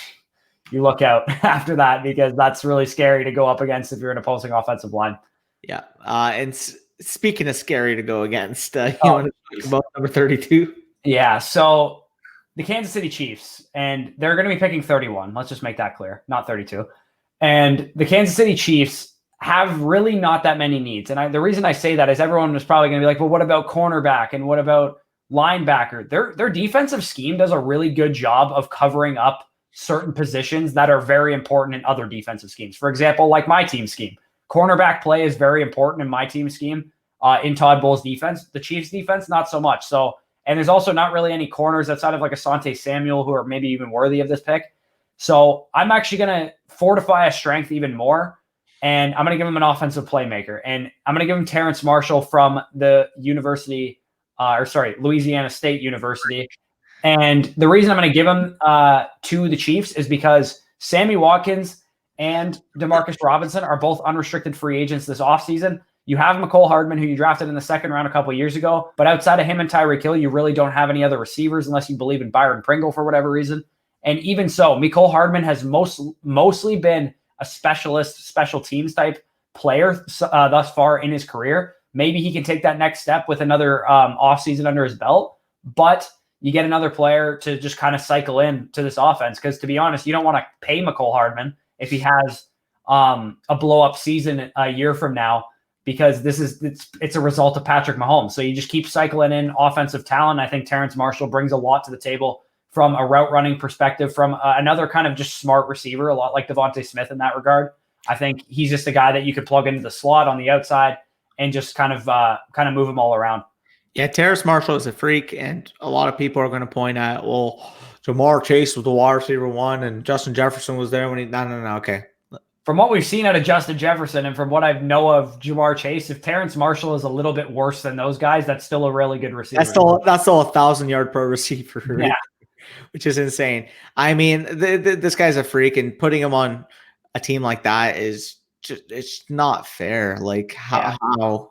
you look out after that because that's really scary to go up against if you're an opposing offensive line. Yeah. And speaking of scary to go against, you want to talk about number 32? Yeah. So the Kansas City Chiefs, and they're going to be picking 31. Let's just make that clear, not 32. And the Kansas City Chiefs have really not that many needs. And the reason I say that is everyone was probably going to be like, well, what about cornerback and what about linebacker? Their defensive scheme does a really good job of covering up certain positions that are very important in other defensive schemes. For example, like my team scheme, cornerback play is very important in my team scheme. In Todd Bowles' defense, the Chiefs' defense, not so much. So, and there's also not really any corners outside of like Asante Samuel who are maybe even worthy of this pick. So I'm actually going to fortify a strength even more, and I'm going to give him an offensive playmaker, and I'm going to give him Terrence Marshall from the Louisiana State University. And the reason I'm going to give him to the Chiefs is because Sammy Watkins and Demarcus Robinson are both unrestricted free agents this offseason. You have Mecole Hardman, who you drafted in the second round a couple of years ago, but outside of him and Tyreek Hill, you really don't have any other receivers unless you believe in Byron Pringle for whatever reason. And even so, Mecole Hardman has mostly been a special teams type player thus far in his career. Maybe he can take that next step with another offseason under his belt, but you get another player to just kind of cycle in to this offense. Because to be honest, you don't want to pay Mecole Hardman if he has a blow up season a year from now, because it's a result of Patrick Mahomes. So you just keep cycling in offensive talent. I think Terrence Marshall brings a lot to the table from a route running perspective, from another kind of just smart receiver, a lot like Devontae Smith in that regard. I think he's just a guy that you could plug into the slot on the outside and just kind of move him all around. Yeah, Terrace Marshall is a freak, and a lot of people are going to point at, well, Jamar Chase was the wide receiver one, and Justin Jefferson was there when he. No, okay. From what we've seen out of Justin Jefferson and from what I know of Jamar Chase, if Terrence Marshall is a little bit worse than those guys, that's still a really good receiver. That's still 1,000-yard pro receiver, yeah, which is insane. I mean, this guy's a freak, and putting him on a team like that is just—it's not fair. Like how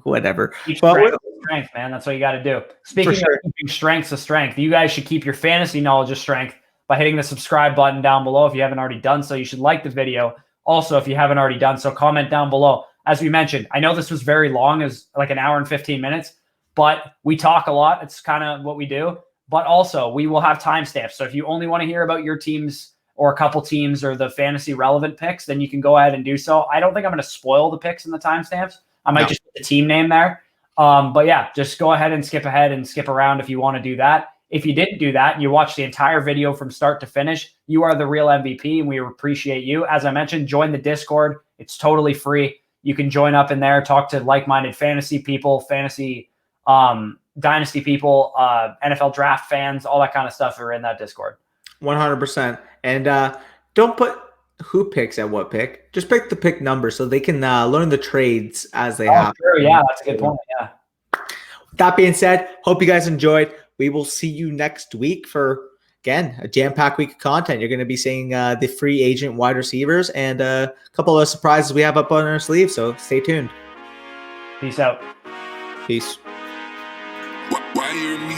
whatever. Strength, man. That's what you got to do. Speaking of keeping strengths of strength, you guys should keep your fantasy knowledge of strength by hitting the subscribe button down below. If you haven't already done so, you should like the video. Also, if you haven't already done so, comment down below. As we mentioned, I know this was very long, as like an hour and 15 minutes, but we talk a lot. It's kind of what we do. But also, we will have timestamps. So if you only want to hear about your teams or a couple teams or the fantasy relevant picks, then you can go ahead and do so. I don't think I'm going to spoil the picks in the timestamps. I might just put the team name there. But yeah, just go ahead and skip around if you want to do that. If you didn't do that and you watched the entire video from start to finish, you are the real MVP, and we appreciate you. As I mentioned, join the Discord. It's totally free. You can join up in there, talk to like-minded fantasy people, fantasy dynasty people, NFL draft fans, all that kind of stuff are in that Discord. 100%. And don't put who picks at what pick. Just pick the pick number so they can learn the trades as they happen. Sure. Yeah, that's a good point. Yeah. That being said, hope you guys enjoyed. We will see you next week for, again, a jam-packed week of content. You're going to be seeing the free agent wide receivers and a couple of surprises we have up on our sleeve. So stay tuned. Peace out. Peace. Why you and me